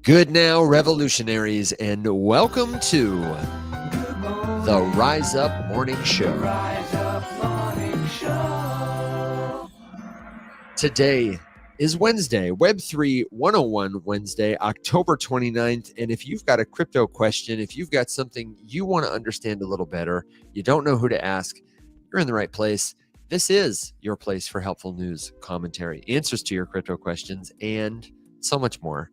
Goodnow, revolutionaries, and welcome to the Rise Up Morning Show. Today is Wednesday, Web3 101 Wednesday, October 29th. And if you've got a crypto question, if you've got something you want to understand a little better, you don't know who to ask, you're in the right place. This is your place for helpful news, commentary, answers to your crypto questions, and so much more.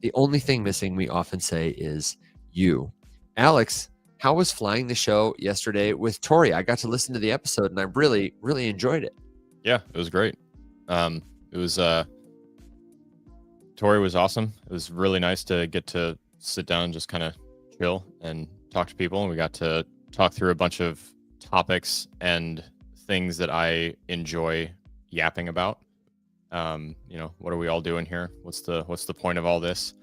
The only thing missing, we often say, is you. Alex, how was flying the show yesterday with Tori? I got to listen to the episode and I really, really enjoyed it. Yeah, it was great. Tori was awesome. It was really nice to get to sit down and just kind of chill and talk to people. And we got to talk through a bunch of topics and things that I enjoy yapping about. What are we all doing here? What's the point of all this?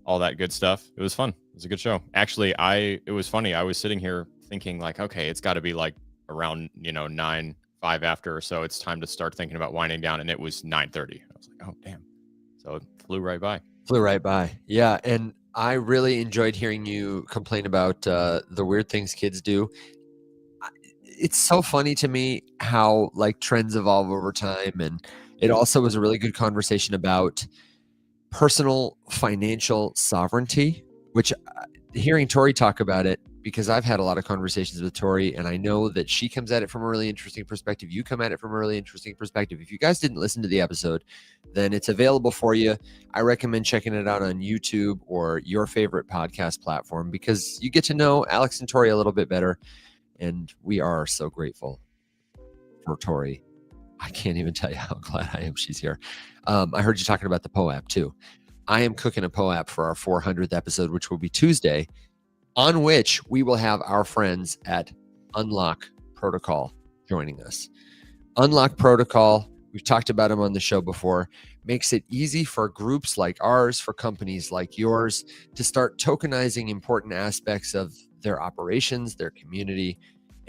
All that good stuff. It was fun. It was a good show. Actually, it was funny. I was sitting here thinking like, okay, it's got to be like around, 9, 5 after or so. It's time to start thinking about winding down. And it was 9:30. I was like, oh, damn. So it flew right by. Yeah. And I really enjoyed hearing you complain about the weird things kids do. It's so funny to me how like trends evolve over time. And it also was a really good conversation about personal financial sovereignty, which hearing Tori talk about it, because I've had a lot of conversations with Tori and I know that she comes at it from a really interesting perspective. You come at it from a really interesting perspective. If you guys didn't listen to the episode, then it's available for you. I recommend checking it out on YouTube or your favorite podcast platform because you get to know Alex and Tori a little bit better. And we are so grateful for Tori. I can't even tell you how glad I am she's here. I heard you talking about the POAP too. I am cooking a POAP for our 400th episode, which will be Tuesday, on which we will have our friends at Unlock Protocol joining us. Unlock Protocol, we've talked about them on the show before, makes it easy for groups like ours, for companies like yours, to start tokenizing important aspects of their operations, their community.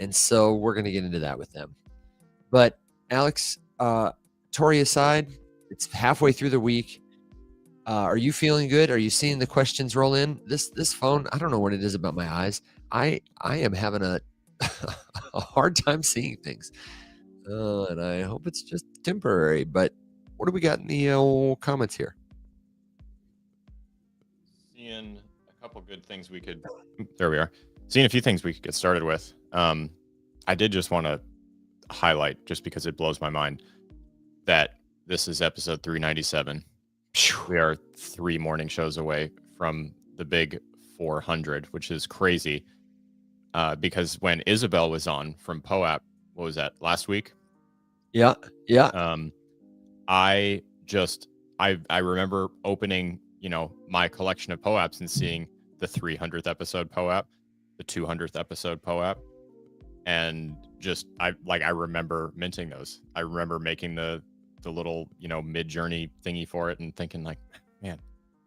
And so we're going to get into that with them. But Alex, Tori aside, it's halfway through the week. Are you feeling good? Are you seeing the questions roll in? This phone, I don't know what it is about my eyes. I am having a hard time seeing things. And I hope it's just temporary. But what do we got in the comments here? Seeing a couple good things there we are. Seeing a few things we could get started with. I did just want to highlight, just because it blows my mind, that this is episode 397. We are 3 morning shows away from the big 400, which is crazy. Because when Isabel was on from POAP, what was that, last week? Yeah. I remember opening, my collection of POAPs and seeing the 300th episode POAP, the 200th episode POAP, and just I remember minting those. I remember making the little mid-journey thingy for it and thinking like, man,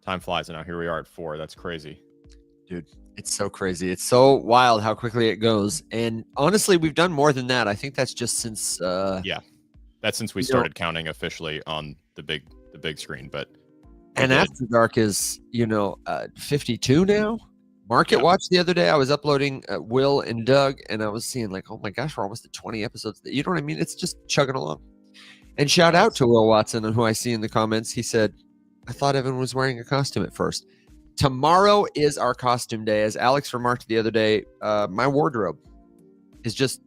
time flies, and now here we are at 4. That's crazy, dude. It's so crazy. It's so wild how quickly it goes. And honestly, we've done more than that. I think that's just since that's since we started counting officially on the big screen. But After Dark is 52 now. Market Watch the other day, I was uploading Will and Doug, and I was seeing like, oh my gosh, we're almost at 20 episodes. You know what I mean? It's just chugging along. And shout out to Will Watson, who I see in the comments. He said, I thought Evan was wearing a costume at first. Tomorrow is our costume day. As Alex remarked the other day, my wardrobe is just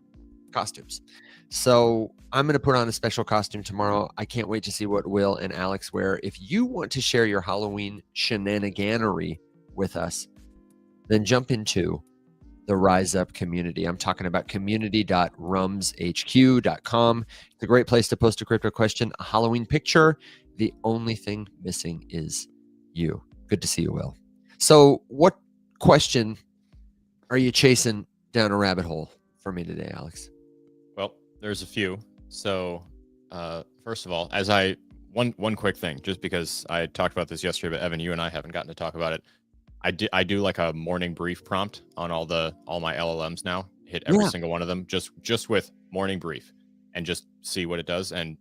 costumes. So I'm going to put on a special costume tomorrow. I can't wait to see what Will and Alex wear. If you want to share your Halloween shenaniganery with us, then jump into the Rise Up community. I'm talking about community.rumshq.com. It's a great place to post a crypto question, a Halloween picture. The only thing missing is you. Good to see you, Will. So what question are you chasing down a rabbit hole for me today, Alex? Well, there's a few. So first of all, one quick thing, just because I talked about this yesterday, but Evan, you and I haven't gotten to talk about it. I do like a morning brief prompt on all my LLMs now. Hit every single one of them just with morning brief and just see what it does. And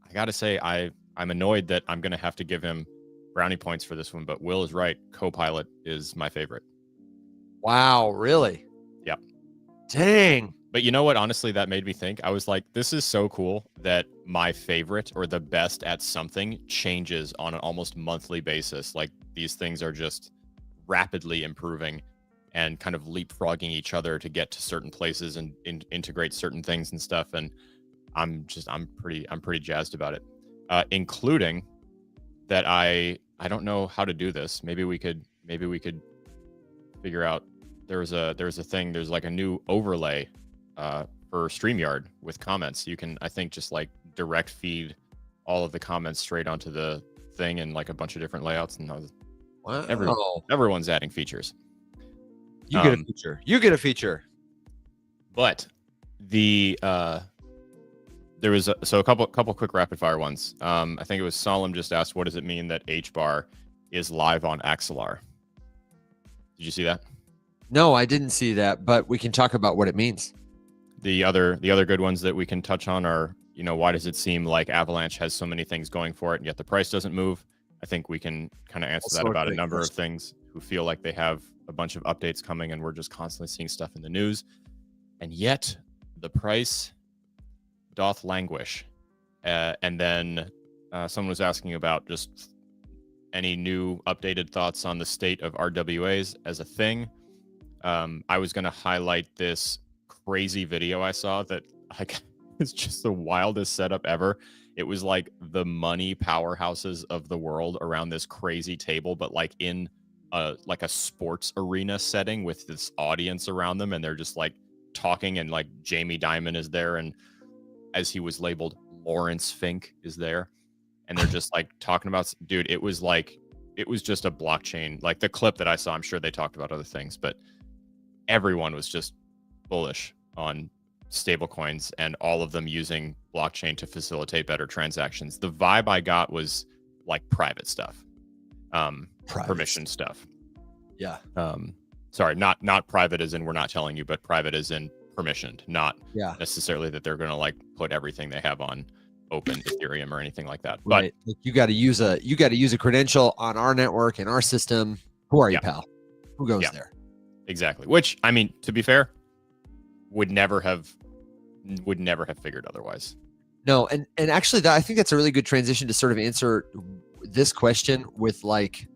I gotta say, I'm annoyed that I'm gonna have to give him brownie points for this one, but Will is right. Copilot is my favorite. Wow, really? Yep. Dang. But you know what? Honestly, that made me think. I was like, this is so cool that my favorite or the best at something changes on an almost monthly basis. Like these things are just rapidly improving and kind of leapfrogging each other to get to certain places and integrate certain things and stuff. And I'm pretty jazzed about it, including that I don't know how to do this. Maybe we could figure out. There's a thing. There's like a new overlay for StreamYard with comments. You can, I think, just like direct feed all of the comments straight onto the thing and like a bunch of different layouts. And Wow. everyone's adding features. You get a feature. You get a feature. But the there was a couple quick rapid fire ones. I think it was Solemn just asked, what does it mean that HBAR is live on Axelar? Did you see that? No, I didn't see that, but we can talk about what it means. The other good ones that we can touch on are, why does it seem like Avalanche has so many things going for it and yet the price doesn't move? I think we can kind of answer that about a number of things who feel like they have a bunch of updates coming and we're just constantly seeing stuff in the news. And yet the price doth languish. And then someone was asking about just any new updated thoughts on the state of RWAs as a thing. I was going to highlight this crazy video I saw that it's just the wildest setup ever. It was like the money powerhouses of the world around this crazy table, but like in like a sports arena setting with this audience around them, and they're just like talking, and like Jamie Dimon is there, and as he was labeled, Lawrence Fink is there, and they're just like talking about, dude, it was just a blockchain. Like the clip that I saw, I'm sure they talked about other things, but everyone was just bullish on stablecoins and all of them using blockchain to facilitate better transactions. The vibe I got was like private stuff, permission stuff. Yeah. Sorry, not private as in we're not telling you, but private as in permissioned, not necessarily that they're going to like put everything they have on open Ethereum or anything like that. Right. But you got to use a credential on our network and our system. Who are you, pal? Who goes there? Exactly. Which, I mean, to be fair, would never have figured otherwise. No, and actually, I think that's a really good transition to sort of answer this question with like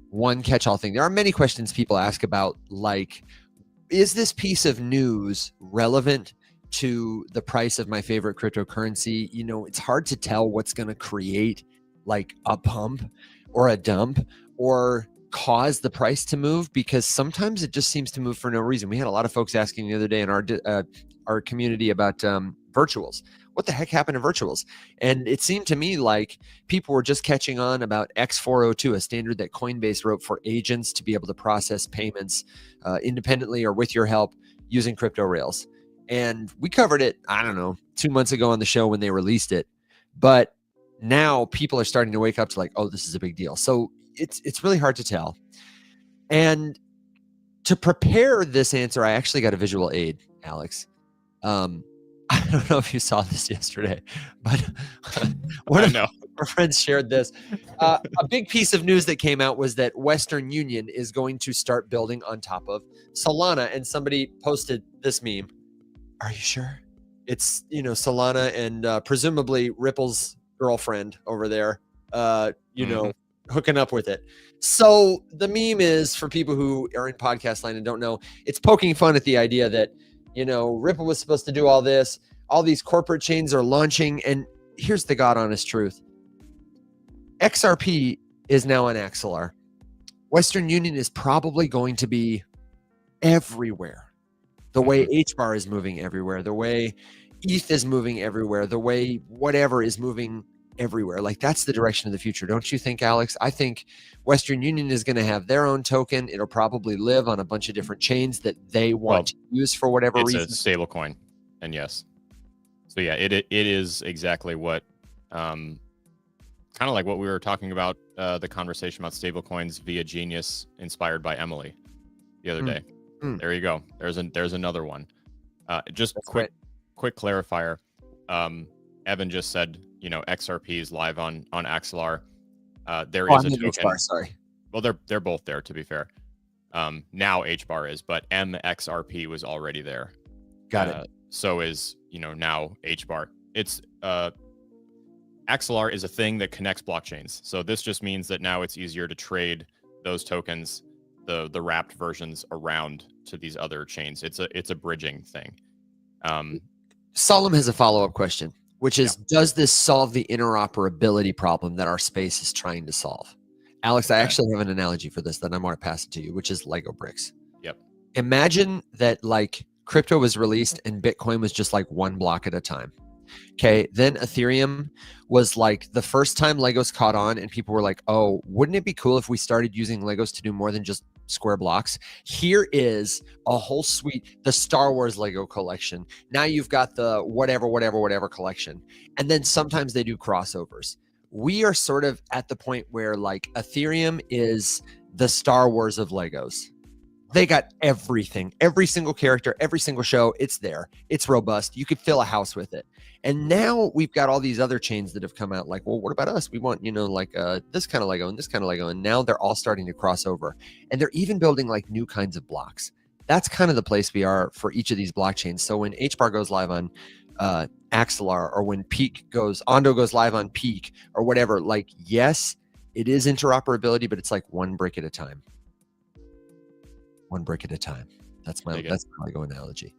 one catch-all thing. There are many questions people ask about, like, is this piece of news relevant to the price of my favorite cryptocurrency? It's hard to tell what's going to create like a pump or a dump or cause the price to move, because sometimes it just seems to move for no reason. We had a lot of folks asking the other day in our community about virtuals. What the heck happened to virtuals? And it seemed to me like people were just catching on about X402, a standard that Coinbase wrote for agents to be able to process payments independently or with your help using crypto rails. And we covered it, I don't know, 2 months ago on the show when they released it. But now people are starting to wake up to like, oh, this is a big deal. So it's really hard to tell. And to prepare this answer, I actually got a visual aid, Alex. I don't know if you saw this yesterday, but one of our friends shared this. A big piece of news that came out was that Western Union is going to start building on top of Solana. And somebody posted this meme. Are you sure? It's, Solana and presumably Ripple's girlfriend over there, hooking up with it. So the meme is, for people who are in podcast land and don't know, it's poking fun at the idea that, Ripple was supposed to do all this. All these corporate chains are launching. And here's the God honest truth. XRP is now on Axelar. Western Union is probably going to be everywhere. The way HBAR is moving everywhere, the way ETH is moving everywhere, the way whatever is moving everywhere. Like, that's the direction of the future. Don't you think, Alex? I think Western Union is going to have their own token. It'll probably live on a bunch of different chains that they want to use for whatever reason. It's a stable coin. And yes. So yeah, it is exactly what, kind of like what we were talking about, the conversation about stable coins via Genius, inspired by Emily the other day. There you go. There's another one. Just quick clarifier. Evan just said, XRP is live on Axelar. There Oh, is I a mean HBAR, token. sorry. Well, they're both there, to be fair. Now HBAR is, but MXRP was already there. Got it. So is, now HBAR. It's XLR is a thing that connects blockchains. So this just means that now it's easier to trade those tokens, the wrapped versions, around to these other chains. It's a bridging thing. Solemn has a follow-up question, which is, Yeah. does this solve the interoperability problem that our space is trying to solve? Alex, I Okay. actually have an analogy for this that I want to pass it to you, which is Lego bricks. Yep. Imagine that like crypto was released and Bitcoin was just like one block at a time. Okay. Then Ethereum was like the first time Legos caught on, and people were like, oh, wouldn't it be cool if we started using Legos to do more than just square blocks? Here is a whole suite, the Star Wars Lego collection. Now you've got the whatever collection. And then sometimes they do crossovers. We are sort of at the point where like Ethereum is the Star Wars of Legos. They got everything, every single character, every single show. It's there. It's robust. You could fill a house with it. And now we've got all these other chains that have come out like, well, what about us? We want, like this kind of Lego and this kind of Lego. And now they're all starting to cross over. And they're even building like new kinds of blocks. That's kind of the place we are for each of these blockchains. So when HBAR goes live on Axelar, or when Ondo goes live on Peak or whatever, like, yes, it is interoperability, but it's like one brick at a time. One brick at a time. That's my Lego analogy.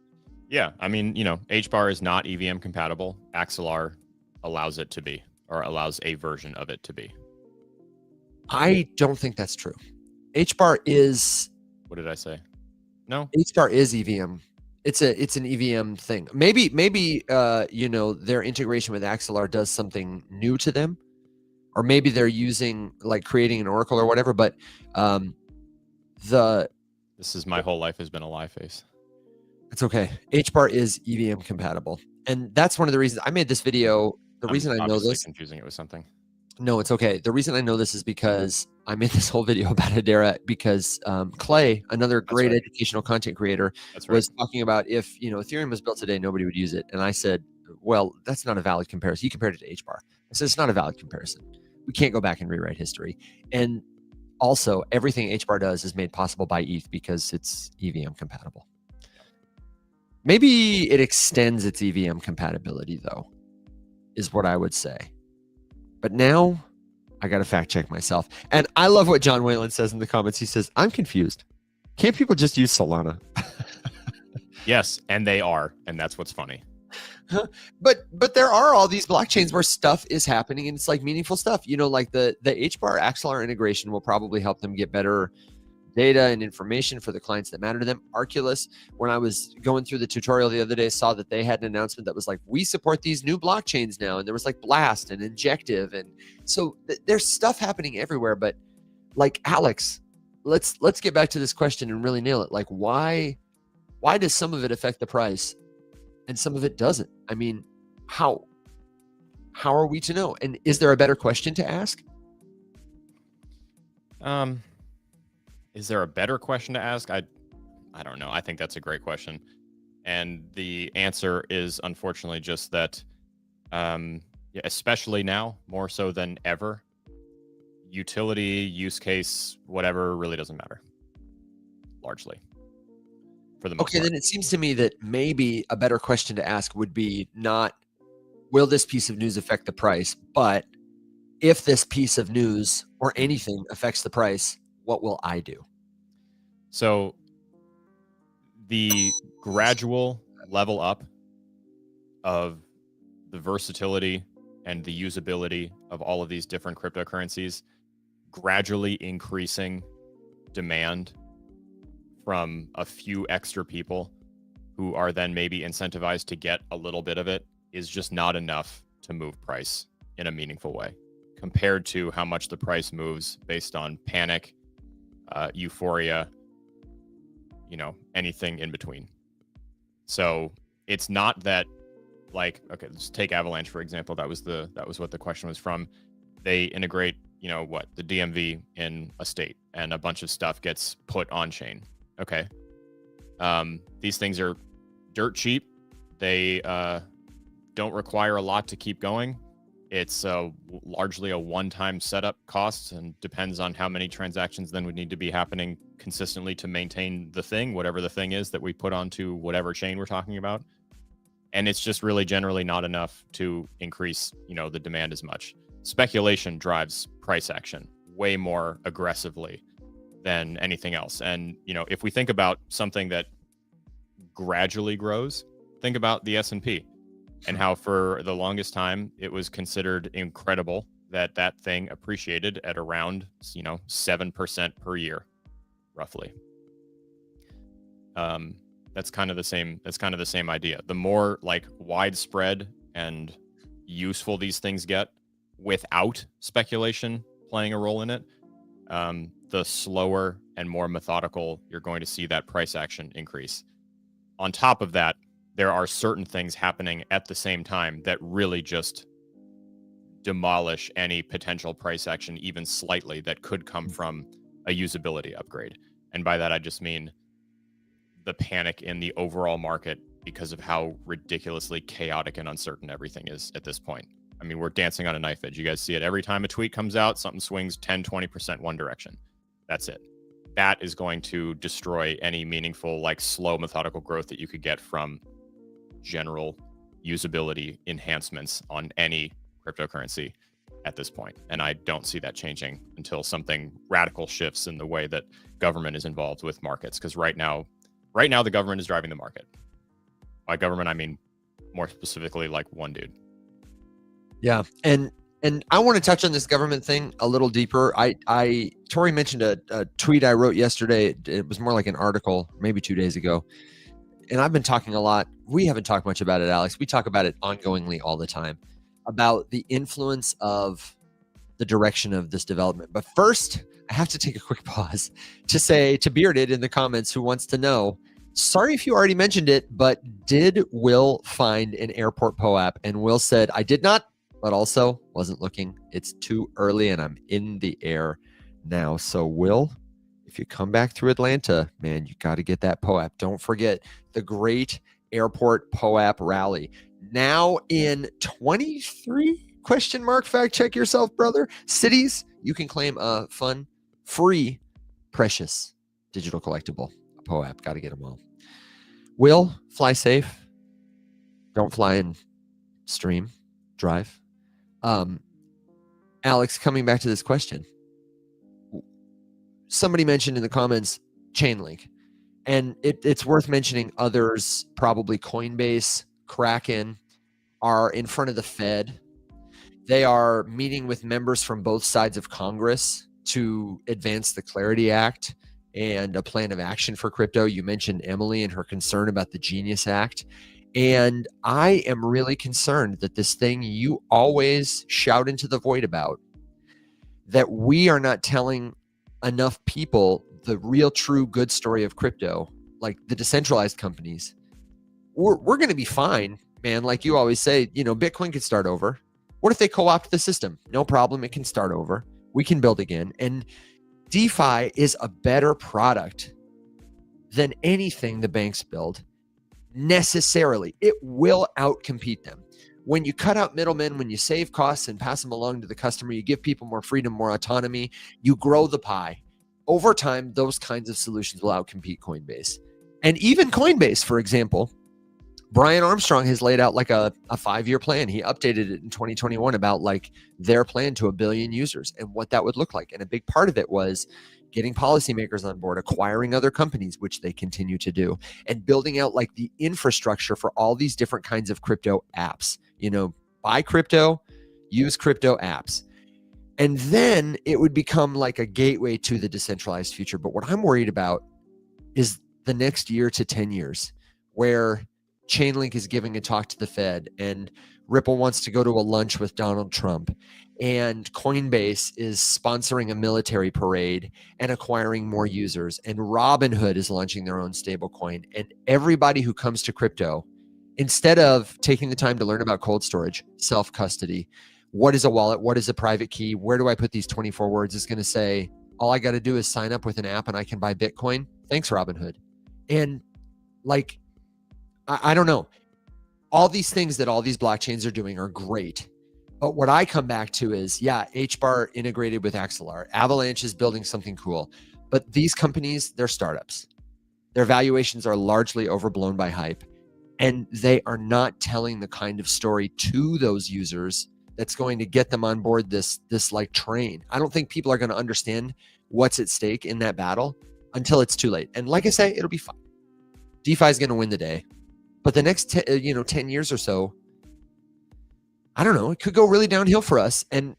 Yeah, I mean, HBAR is not EVM compatible. Axelar allows it to be, or allows a version of it to be. I don't think that's true. HBAR is. What did I say? No. HBAR is EVM. It's an EVM thing. Maybe their integration with Axelar does something new to them, or maybe they're using like creating an oracle or whatever. But this is my whole life has been a lie face. It's okay. HBAR is EVM compatible. And that's one of the reasons I made this video. The reason I know this, confusing it with something. No, it's okay. The reason I know this is because I made this whole video about Hedera because Clay, another great educational content creator, was talking about if Ethereum was built today, nobody would use it. And I said, well, that's not a valid comparison. He compared it to HBAR. I said, it's not a valid comparison. We can't go back and rewrite history. And also, everything HBAR does is made possible by ETH because it's EVM compatible. Maybe it extends its EVM compatibility, though, is what I would say. But now I got to fact check myself. And I love what John Whalen says in the comments. He says, I'm confused. Can't people just use Solana? Yes, and they are. And that's what's funny. But there are all these blockchains where stuff is happening and it's like meaningful stuff. Like the HBAR Axelar integration will probably help them get better data and information for the clients that matter to them. Arculus, when I was going through the tutorial the other day, saw that they had an announcement that was like, we support these new blockchains now. And there was like Blast and Injective. And so there's stuff happening everywhere. But like, Alex, let's get back to this question and really nail it. Like, why does some of it affect the price and some of it doesn't? I mean, how are we to know? And is there a better question to ask? Is there a better question to ask? I don't know. I think that's a great question. And the answer is unfortunately just that, especially now, more so than ever, utility, use case, whatever really doesn't matter. Largely. For the most part. Then it seems to me that maybe a better question to ask would be not, will this piece of news affect the price? But if this piece of news or anything affects the price, what will I do? So the gradual level up of the versatility and the usability of all of these different cryptocurrencies, gradually increasing demand from a few extra people who are then maybe incentivized to get a little bit of it, is just not enough to move price in a meaningful way compared to how much the price moves based on panic, euphoria, anything in between. So it's not that, like, okay, let's take Avalanche for example. That was what the question was from. They integrate, the DMV in a state, and a bunch of stuff gets put on chain. Okay. These things are dirt cheap. They don't require a lot to keep going. It's largely a one-time setup cost and depends on how many transactions then would need to be happening consistently to maintain the thing, whatever the thing is that we put onto whatever chain we're talking about. And it's just really generally not enough to increase, the demand as much. Speculation drives price action way more aggressively than anything else. And, if we think about something that gradually grows, think about the S&P and how for the longest time it was considered incredible that that thing appreciated at around 7% per year, roughly. That's kind of the same idea. The more like widespread and useful these things get without speculation playing a role in it, the slower and more methodical you're going to see that price action increase. On top of that, there are certain things happening at the same time that really just demolish any potential price action even slightly that could come from a usability upgrade. And by that, I just mean the panic in the overall market because of how ridiculously chaotic and uncertain everything is at this point. I mean, we're dancing on a knife edge. You guys see it every time a tweet comes out, something swings 10, 20% one direction. That's it. That is going to destroy any meaningful, like slow, methodical growth that you could get from general usability enhancements on any cryptocurrency at this point. And I don't see that changing until something radical shifts in the way that government is involved with markets. Because right now, the government is driving the market. By government, I mean more specifically like one dude. Yeah. And I want to touch on this government thing a little deeper. Tori mentioned a tweet I wrote yesterday. It was more like an article, maybe 2 days ago. And I've been talking a lot. We haven't talked much about it, Alex. We talk about it ongoingly all the time, about the influence of the direction of this development. But first, I have to take a quick pause to say to Bearded in the comments who wants to know, sorry if you already mentioned it, but did Will find an airport POAP? And Will said, I did not, but also wasn't looking. It's too early and I'm in the air now. So Will, if you come back through Atlanta, man, you got to get that POAP. Don't forget the great airport POAP rally. Now in 23 ? Fact check yourself, brother. Cities, you can claim a fun, free, precious digital collectible. A POAP. Got to get them all. Will, fly safe. Don't fly and stream. Drive. Alex, coming back to this question. Somebody mentioned in the comments Chainlink. And it's worth mentioning others, probably Coinbase, Kraken, are in front of the Fed. They are meeting with members from both sides of Congress to advance the Clarity Act and a plan of action for crypto. You mentioned Emily and her concern about the Genius Act. And I am really concerned that this thing you always shout into the void about, that we are not telling enough people the real, true, good story of crypto, like the decentralized companies. We're going to be fine, man. Like you always say, Bitcoin could start over. What if they co-opt the system? No problem. It can start over. We can build again. And DeFi is a better product than anything the banks build. Necessarily, it will outcompete them. When you cut out middlemen, when you save costs and pass them along to the customer, you give people more freedom, more autonomy, you grow the pie. Over time, those kinds of solutions will outcompete Coinbase. And even Coinbase, for example, Brian Armstrong has laid out like a 5-year plan. He updated it in 2021 about like their plan to 1 billion users and what that would look like. And a big part of it was getting policymakers on board, acquiring other companies, which they continue to do, and building out like the infrastructure for all these different kinds of crypto apps. Buy crypto, use crypto apps. And then it would become like a gateway to the decentralized future. But what I'm worried about is the next year to 10 years where Chainlink is giving a talk to the Fed and Ripple wants to go to a lunch with Donald Trump and Coinbase is sponsoring a military parade and acquiring more users and Robinhood is launching their own stablecoin. And everybody who comes to crypto, instead of taking the time to learn about cold storage, self-custody, what is a wallet? What is a private key? Where do I put these 24 words? Is going to say, all I got to do is sign up with an app and I can buy Bitcoin. Thanks, Robinhood. And like, I don't know. All these things that all these blockchains are doing are great. But what I come back to is, yeah, HBAR integrated with Axelar. Avalanche is building something cool. But these companies, they're startups. Their valuations are largely overblown by hype. And they are not telling the kind of story to those users that's going to get them on board this like train. I don't think people are going to understand what's at stake in that battle until it's too late. And like I say, it'll be fine. DeFi is going to win the day. But the next 10 years or so, I don't know, it could go really downhill for us. And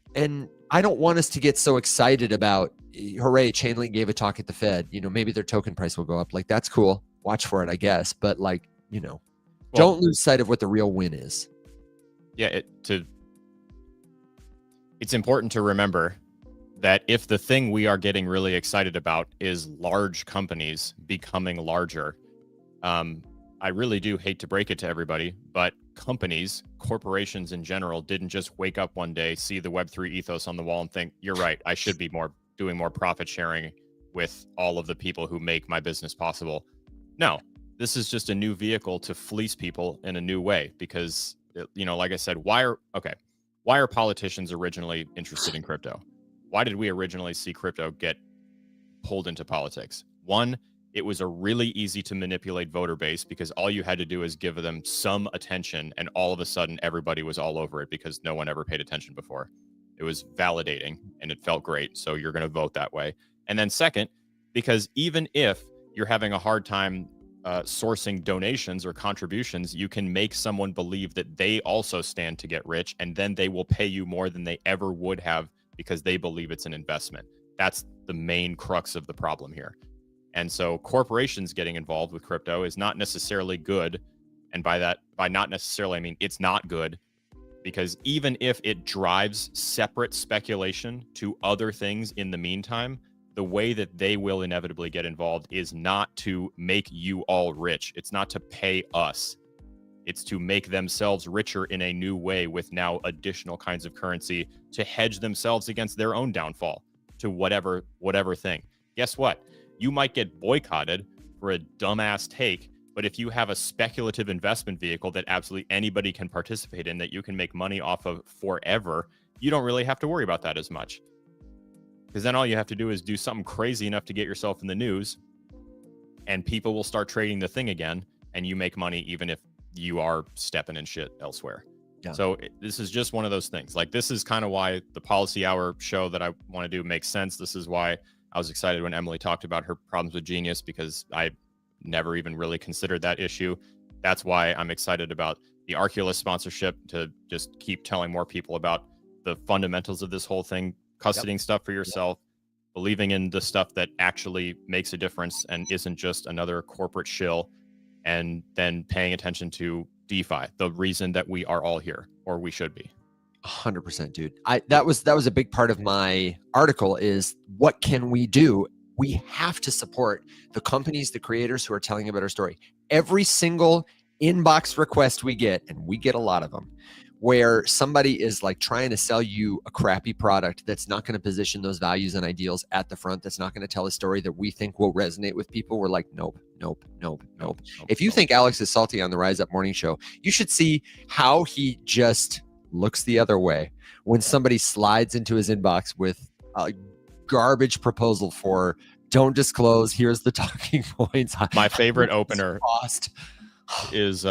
I don't want us to get so excited about, hooray, Chainlink gave a talk at the Fed. Maybe their token price will go up. Like, that's cool. Watch for it, I guess. But like, don't lose sight of what the real win is. Yeah, it's important to remember that if the thing we are getting really excited about is large companies becoming larger, I really do hate to break it to everybody, but companies, corporations in general, didn't just wake up one day, see the Web3 ethos on the wall and think, you're right, I should be doing more profit sharing with all of the people who make my business possible. No, this is just a new vehicle to fleece people in a new way because, like I said, why are politicians originally interested in crypto? Why did we originally see crypto get pulled into politics? One, it was a really easy to manipulate voter base because all you had to do is give them some attention and all of a sudden everybody was all over it because no one ever paid attention before. It was validating and it felt great. So you're going to vote that way. And then second, because even if you're having a hard time sourcing donations or contributions, you can make someone believe that they also stand to get rich and then they will pay you more than they ever would have because they believe it's an investment. That's the main crux of the problem here. And so corporations getting involved with crypto is not necessarily good. And by not necessarily, I mean, it's not good because even if it drives separate speculation to other things in the meantime, the way that they will inevitably get involved is not to make you all rich. It's not to pay us. It's to make themselves richer in a new way with now additional kinds of currency to hedge themselves against their own downfall to whatever thing. Guess what? You might get boycotted for a dumbass take, but if you have a speculative investment vehicle that absolutely anybody can participate in that you can make money off of forever, you don't really have to worry about that as much. Because then all you have to do is do something crazy enough to get yourself in the news and people will start trading the thing again and you make money even if you are stepping in shit elsewhere. Yeah. So this is just one of those things. Like, this is kind of why the Policy Hour show that I want to do makes sense. This is why I was excited when Emily talked about her problems with Genius because I never even really considered that issue. That's why I'm excited about the Arculus sponsorship to just keep telling more people about the fundamentals of this whole thing, custodying stuff for yourself, believing in the stuff that actually makes a difference and isn't just another corporate shill, and then paying attention to DeFi, the reason that we are all here, or we should be. 100%, dude. That was a big part of my article is what can we do? We have to support the companies, the creators who are telling a better story. Every single inbox request we get, and we get a lot of them, where somebody is like trying to sell you a crappy product that's not going to position those values and ideals at the front, that's not going to tell a story that we think will resonate with people. We're like, nope. If you think Alex is salty on the Rise Up Morning Show, you should see how he just looks the other way when somebody slides into his inbox with a garbage proposal for don't disclose, here's the talking points. My favorite opener is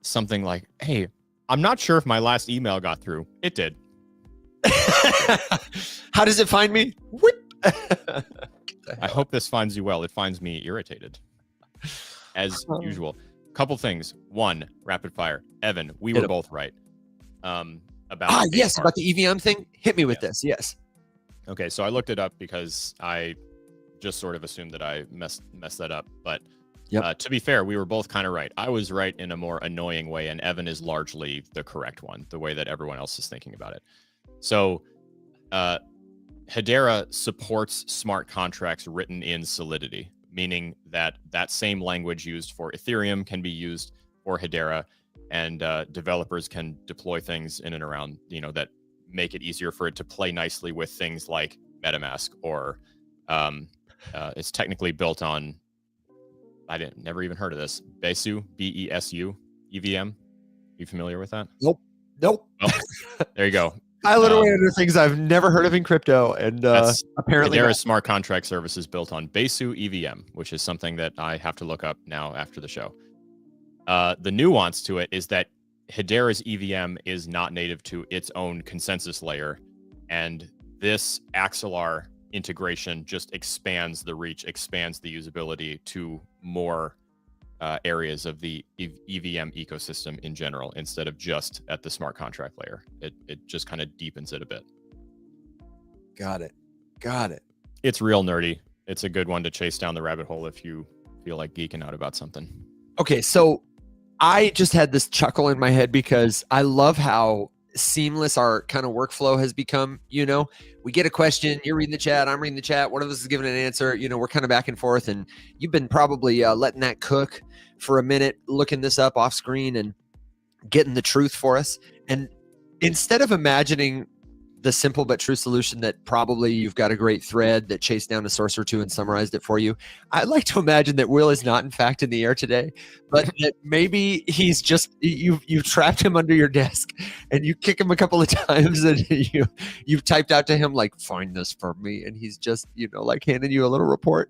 something like, hey, I'm not sure if my last email got through. It did. How does it find me? I hope this finds you well. It finds me irritated as usual. Couple things. One, rapid fire. Evan, we were both right. About about the EVM thing. Hit me with this. Yes. Okay, so I looked it up because I just sort of assumed that I messed that up. But to be fair, we were both kind of right. I was right in a more annoying way, and Evan is largely the correct one, the way that everyone else is thinking about it. So Hedera supports smart contracts written in Solidity, meaning that same language used for Ethereum can be used for Hedera, and developers can deploy things in and around, that make it easier for it to play nicely with things like MetaMask, or it's technically built on, never even heard of this, Besu, BESU, EVM. You familiar with that? Nope. Nope. Oh, there you go. I literally under things I've never heard of in crypto, and That's apparently Hedera's smart contract service is built on Besu EVM, which is something that I have to look up now after the show. The nuance to it is that Hedera's EVM is not native to its own consensus layer, and this Axelar integration just expands the reach, expands the usability to more areas of the EVM ecosystem in general, instead of just at the smart contract layer. It just kind of deepens it a bit. Got it. It's real nerdy. It's a good one to chase down the rabbit hole if you feel like geeking out about something. Okay, so I just had this chuckle in my head because I love how seamless our kind of workflow has become. We get a question, you're reading the chat, I'm reading the chat, one of us is giving an answer, we're kind of back and forth, and you've been probably letting that cook for a minute, looking this up off screen and getting the truth for us. And instead of imagining the simple but true solution that probably you've got a great thread that chased down a source or two and summarized it for you, I'd like to imagine that Will is not in fact in the air today, but that maybe he's just, you've trapped him under your desk and you kick him a couple of times and you've typed out to him like, find this for me, and he's just like handing you a little report.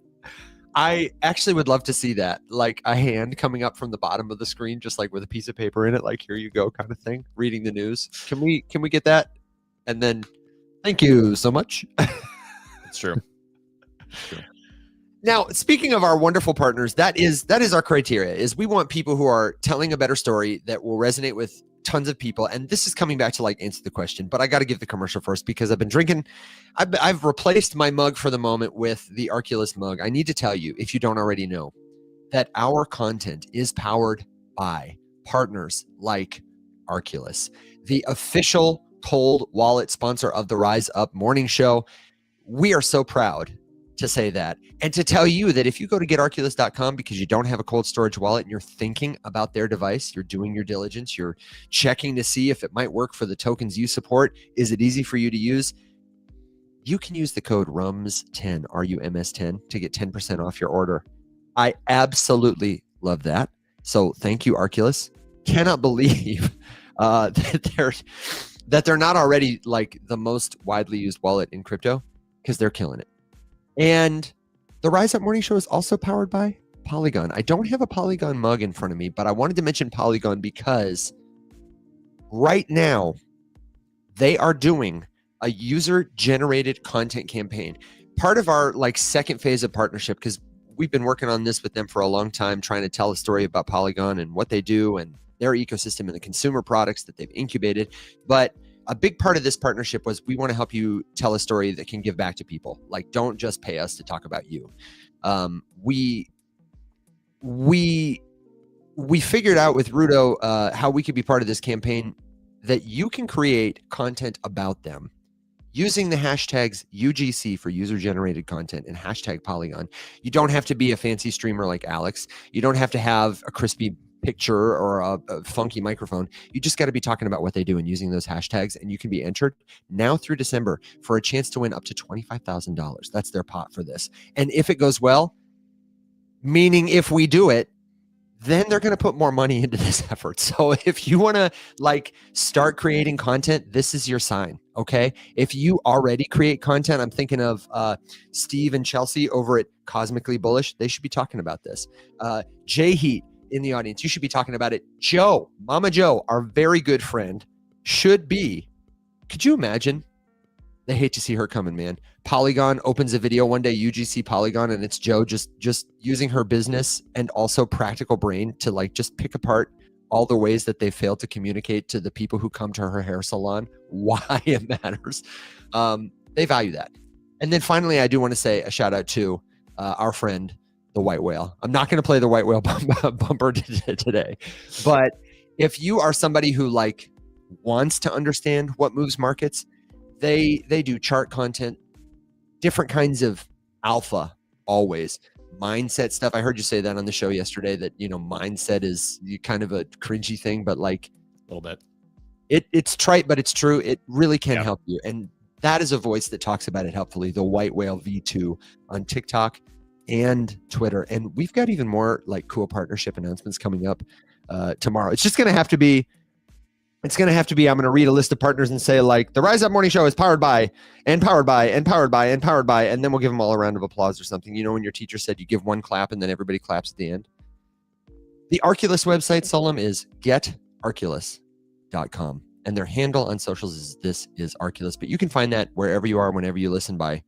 I actually would love to see that, like a hand coming up from the bottom of the screen, just like with a piece of paper in it, like here you go kind of thing, reading the news. Can we get that? And then, thank you so much. It's true. Now, speaking of our wonderful partners, that is our criteria, is we want people who are telling a better story that will resonate with tons of people. And this is coming back to like answer the question, but I got to give the commercial first because I've been drinking. I've replaced my mug for the moment with the Arculus mug. I need to tell you, if you don't already know, that our content is powered by partners like Arculus, the official cold wallet sponsor of the Rise Up Morning Show. We are so proud to say that, and to tell you that if you go to getarculus.com because you don't have a cold storage wallet and you're thinking about their device, you're doing your diligence, you're checking to see if it might work for the tokens you support, is it easy for you to use, you can use the code RUMS10, RUMS10, to get 10% off your order. I absolutely love that. So thank you, Arculus. Cannot believe that they're not already like the most widely used wallet in crypto, because they're killing it. And the Rise Up Morning Show is also powered by Polygon. I don't have a Polygon mug in front of me, but I wanted to mention Polygon because right now they are doing a user-generated content campaign. Part of our like second phase of partnership, because we've been working on this with them for a long time, trying to tell a story about Polygon and what they do and their ecosystem and the consumer products that they've incubated. But a big part of this partnership was we want to help you tell a story that can give back to people. Like, don't just pay us to talk about you. We figured out with Rudo how we could be part of this campaign, that you can create content about them using the hashtags UGC for user-generated content and hashtag Polygon. You don't have to be a fancy streamer like Alex. You don't have to have a crispy picture or a funky microphone. You just got to be talking about what they do and using those hashtags, and you can be entered now through December for a chance to win up to $25,000. That's their pot for this. And if it goes well, meaning if we do it, then they're going to put more money into this effort. So if you want to like start creating content, this is your sign. Okay. If you already create content, I'm thinking of Steve and Chelsea over at Cosmically Bullish. They should be talking about this. Jay Heat in the audience, you should be talking about it. Joe, Mama Joe, our very good friend, should be. Could you imagine? They hate to see her coming, man. Polygon opens a video one day, UGC Polygon, and it's Joe just using her business and also practical brain to like just pick apart all the ways that they failed to communicate to the people who come to her hair salon why it matters. They value that. And then finally, I do want to say a shout out to our friend, the White Whale. I'm not going to play the White Whale bumper today, but if you are somebody who like wants to understand what moves markets, they do chart content, different kinds of alpha, always mindset stuff. I heard you say that on the show yesterday, that mindset is kind of a cringy thing, but like a little bit, it's trite, but it's true. It really can help you, and that is a voice that talks about it helpfully. The White Whale V2 on TikTok and Twitter, and we've got even more like cool partnership announcements coming up tomorrow. It's just going to have to be It's going to have to be, I'm going to read a list of partners and say like, the Rise Up Morning Show is powered by, and powered by, and powered by, and powered by, and then we'll give them all a round of applause or something. You know, when your teacher said you give one clap and then everybody claps at the end. The Arculus website, Solom, is getarculus.com. And their handle on socials is This Is Arculus. But you can find that wherever you are, whenever you listen, by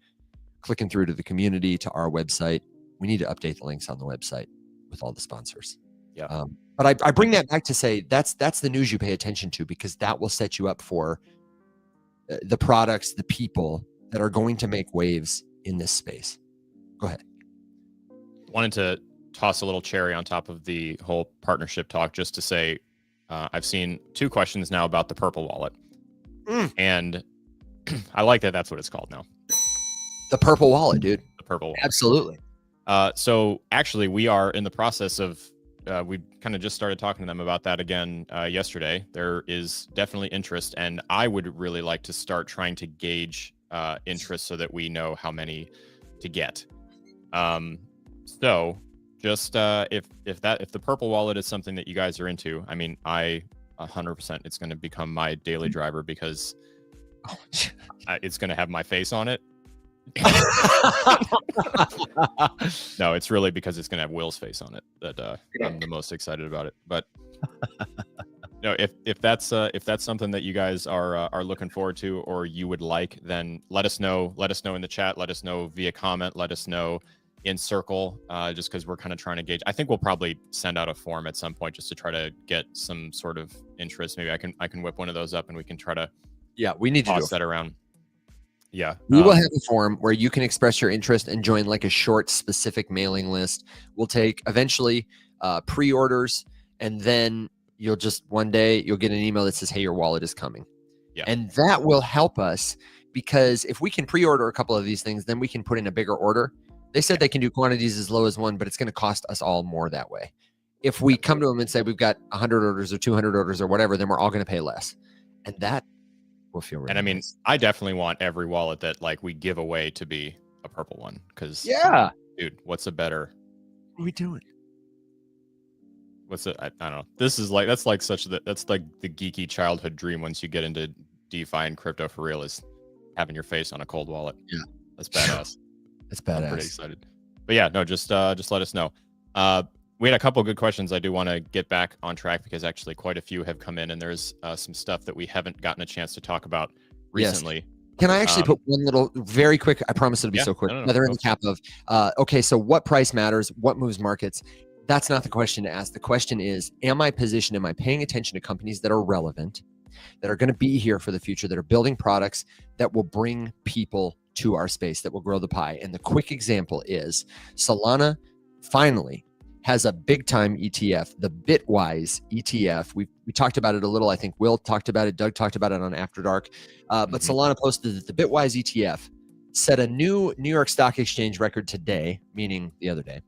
clicking through to the community, to our website. We need to update the links on the website with all the sponsors. Yeah. But I bring that back to say that's the news you pay attention to, because that will set you up for the products, the people that are going to make waves in this space. Go ahead. Wanted to toss a little cherry on top of the whole partnership talk just to say, I've seen 2 questions now about the purple wallet. And I like that that's what it's called now. The purple wallet, dude. The purple wallet. Absolutely. So actually we are in the process of, we kind of just started talking to them about that again yesterday. There is definitely interest, and I would really like to start trying to gauge interest so that we know how many to get. So just if the purple wallet is something that you guys are into, I mean, 100% it's going to become my daily driver, because it's going to have my face on it. No, it's really because it's gonna have Will's face on it that I'm the most excited about it. But no, if that's something that you guys are looking forward to, or you would like, then let us know. Let us know in the chat. Let us know via comment. Let us know in Circle. Just because we're kind of trying to gauge. I think we'll probably send out a form at some point just to try to get some sort of interest. Maybe I can whip one of those up and we can try to we need to toss that around. Yeah. We will have a form where you can express your interest and join like a short specific mailing list. We'll take eventually pre-orders, and then you'll just one day you'll get an email that says, hey, your wallet is coming. Yeah. And that will help us, because if we can pre-order a couple of these things, then we can put in a bigger order. They said they can do quantities as low as 1, but it's going to cost us all more that way. If we come to them and say we've got 100 orders or 200 orders or whatever, then we're all going to pay less. And that will feel really And I mean, nice. I definitely want every wallet that like we give away to be a purple one, because dude, what's a better? What are we doing? What's it? I don't know. This is like that's like the geeky childhood dream once you get into DeFi and crypto for real, is having your face on a cold wallet. Yeah, that's badass. That's badass. I'm pretty excited. But yeah, no, just let us know. We had a couple of good questions. I do want to get back on track, because actually quite a few have come in, and there's some stuff that we haven't gotten a chance to talk about recently. Yes. Can I actually put one little very quick, I promise it'll be so quick, another in the cap of, okay, so what price matters? What moves markets? That's not the question to ask. The question is, am I positioned? Am I paying attention to companies that are relevant, that are going to be here for the future, that are building products that will bring people to our space, that will grow the pie? And the quick example is Solana finally has a big time ETF, the Bitwise ETF. We talked about it a little. I think Will talked about it. Doug talked about it on After Dark. But Solana posted that the Bitwise ETF set a new New York Stock Exchange record today, meaning the other day.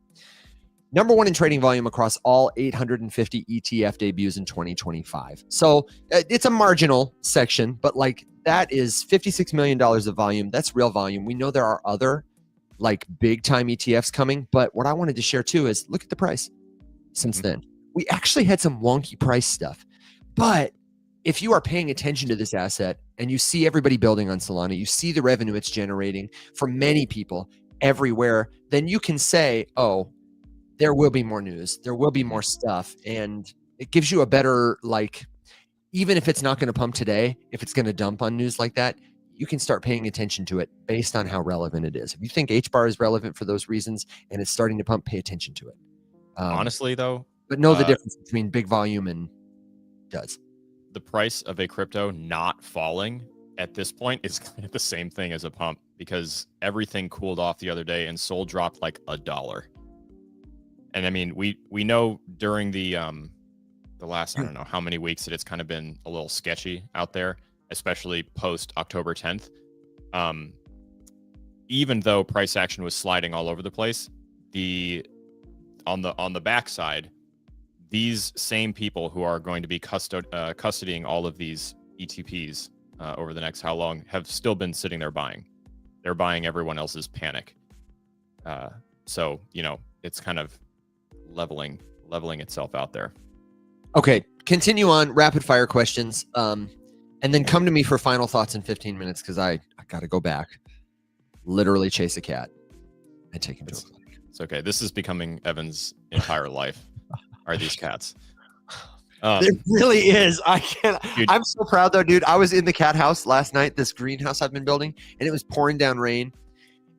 #1 in trading volume across all 850 ETF debuts in 2025. So it's a marginal section, but like that is $56 million of volume. That's real volume. We know there are other like big time ETFs coming, but what I wanted to share too is look at the price since then. We actually had some wonky price stuff, but if you are paying attention to this asset and you see everybody building on Solana, you see the revenue it's generating for many people everywhere, then you can say, oh, there will be more news, there will be more stuff. And it gives you a better, like, even if it's not going to pump today, if it's going to dump on news like that, you can start paying attention to it based on how relevant it is. If you think HBAR is relevant for those reasons and it's starting to pump, pay attention to it. Honestly, though, but know the difference between big volume and does. The price of a crypto not falling at this point is kind of the same thing as a pump, because everything cooled off the other day and Sol dropped like $1. And I mean, we know during the last, I don't know how many weeks, that it's kind of been a little sketchy out there, especially post October 10th. Even though price action was sliding all over the place, on the backside, these same people who are going to be custodying all of these ETPs over the next how long have still been sitting there buying. They're buying everyone else's panic. So, you know, it's kind of leveling itself out there. Okay, continue on rapid fire questions, and then come to me for final thoughts in 15 minutes because I got to go back, literally chase a cat and take him to a clinic. It's okay. This is becoming Evan's entire life. Are these cats? It really is. I can't. Dude. I'm so proud though, dude. I was in the cat house last night, this greenhouse I've been building, and it was pouring down rain.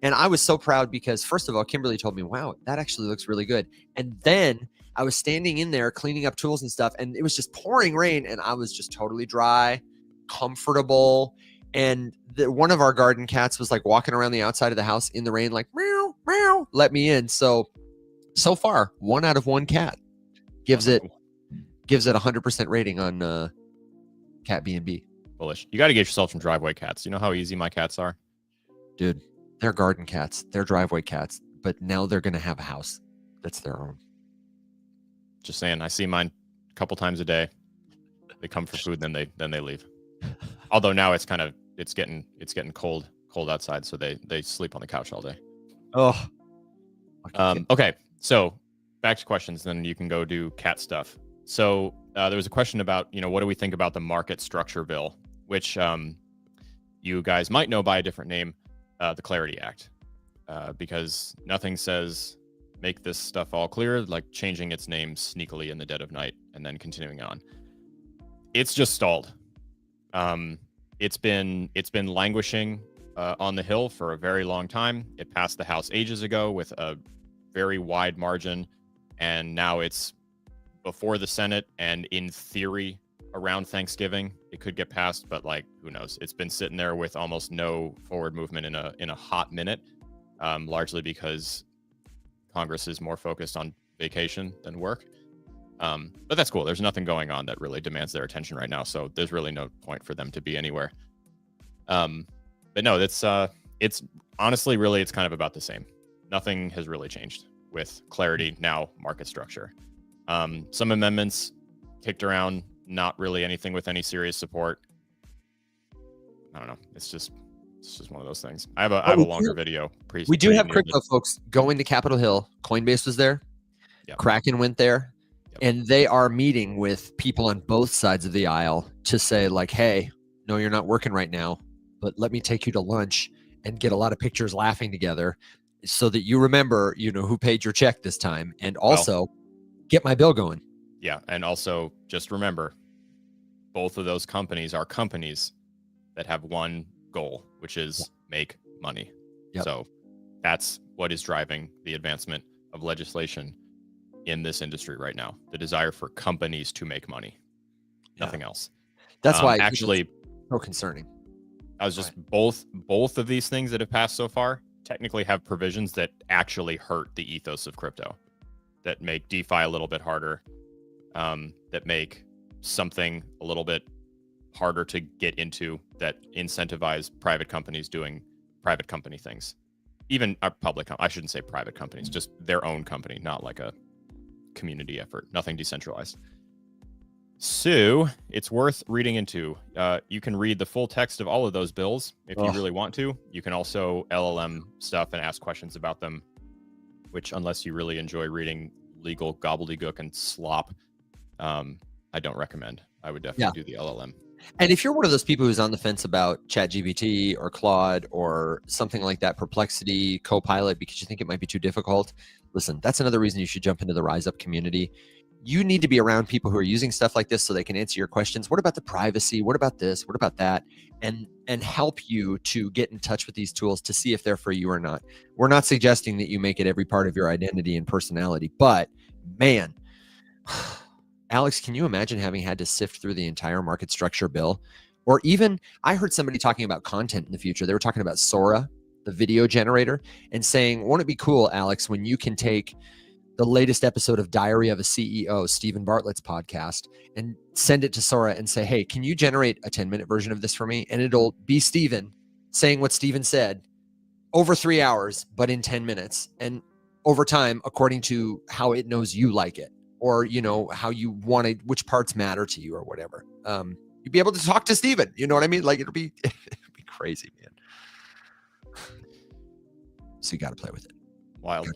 And I was so proud because, first of all, Kimberly told me, wow, that actually looks really good. And then I was standing in there cleaning up tools and stuff, and it was just pouring rain, and I was just totally dry, comfortable. And one of our garden cats was like walking around the outside of the house in the rain, like, meow, meow, let me in. So far, 1 out of 1 cat gives it 100% rating on Cat B&B. Bullish. You got to get yourself some driveway cats. You know how easy my cats are? Dude, they're garden cats. They're driveway cats. But now they're going to have a house that's their own. Just saying. I see mine a couple times a day. They come for food, then they leave. Although now it's getting cold outside, so they sleep on the couch all day. Oh. Okay. So back to questions, then you can go do cat stuff. So there was a question about, what do we think about the market structure bill, which you guys might know by a different name, the Clarity Act, because nothing says make this stuff all clear like changing its name sneakily in the dead of night and then continuing on. It's just stalled. It's been languishing on the Hill for a very long time. It passed the House ages ago with a very wide margin, and now it's before the Senate, and in theory around Thanksgiving it could get passed, but like who knows. It's been sitting there with almost no forward movement in a hot minute, largely because Congress is more focused on vacation than work, but that's cool. There's nothing going on that really demands their attention right now, so there's really no point for them to be anywhere. But no, it's honestly really it's kind of about the same. Nothing has really changed with Clarity, now market structure. Some amendments kicked around, not really anything with any serious support. I don't know. It's just one of those things. I have a longer video. We do have crypto folks going to Capitol Hill. Coinbase was there. Yep. Kraken went there. Yep. And they are meeting with people on both sides of the aisle to say like, hey, no, you're not working right now, but let me take you to lunch and get a lot of pictures laughing together so that you remember, who paid your check this time. And also get my bill going. Yeah. And also just remember, both of those companies are companies that have one goal, which is make money. Yep. So that's what is driving the advancement of legislation in this industry right now. The desire for companies to make money, nothing else. That's why actually it's so concerning. I was just both of these things that have passed so far technically have provisions that actually hurt the ethos of crypto, that make DeFi a little bit harder, that make something a little bit harder to get into, that incentivize private companies doing private company things. Even public, I shouldn't say private companies, just their own company, not like a community effort, nothing decentralized. So it's worth reading into. You can read the full text of all of those bills if you really want to. You can also LLM stuff and ask questions about them, which unless you really enjoy reading legal gobbledygook and slop, I don't recommend. I would definitely do the LLM. And if you're one of those people who's on the fence about ChatGPT or Claude or something like that, Perplexity, Copilot, because you think it might be too difficult, listen, that's another reason you should jump into the Rise Up community. You need to be around people who are using stuff like this so they can answer your questions. What about the privacy? What about this? What about that? And help you to get in touch with these tools to see if they're for you or not. We're not suggesting that you make it every part of your identity and personality, but man, Alex, can you imagine having had to sift through the entire market structure bill? Or even, I heard somebody talking about content in the future. They were talking about Sora, the video generator, and saying, won't it be cool, Alex, when you can take the latest episode of Diary of a CEO, Stephen Bartlett's podcast, and send it to Sora and say, hey, can you generate a 10-minute version of this for me? And it'll be Stephen saying what Stephen said over 3 hours, but in 10 minutes. And over time, according to how it knows you like it, or, how you want it, which parts matter to you or whatever. You'd be able to talk to Stephen. You know what I mean? Like it'll be crazy, man. So you got to play with it. Wild.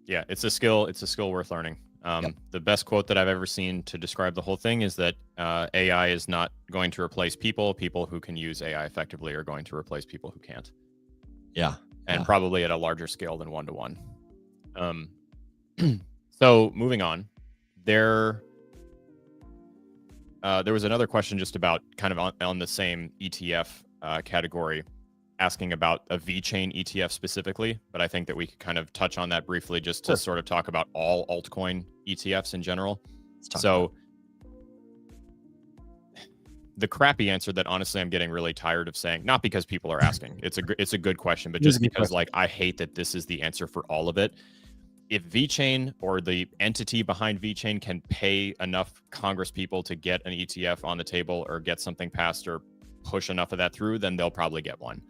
Yeah, it's a skill. It's a skill worth learning. The best quote that I've ever seen to describe the whole thing is that AI is not going to replace people. People who can use AI effectively are going to replace people who can't. Yeah. And probably at a larger scale than one-to-one. So moving on, there was another question just about kind of on the same ETF category, asking about a VeChain ETF specifically, but I think that we could kind of touch on that briefly just to sort of talk about all altcoin ETFs in general. So the crappy answer that honestly I'm getting really tired of saying, not because people are asking, it's a good question, but just because like I hate that this is the answer for all of it. If VeChain or the entity behind VeChain can pay enough Congress people to get an ETF on the table or get something passed or push enough of that through, then they'll probably get one.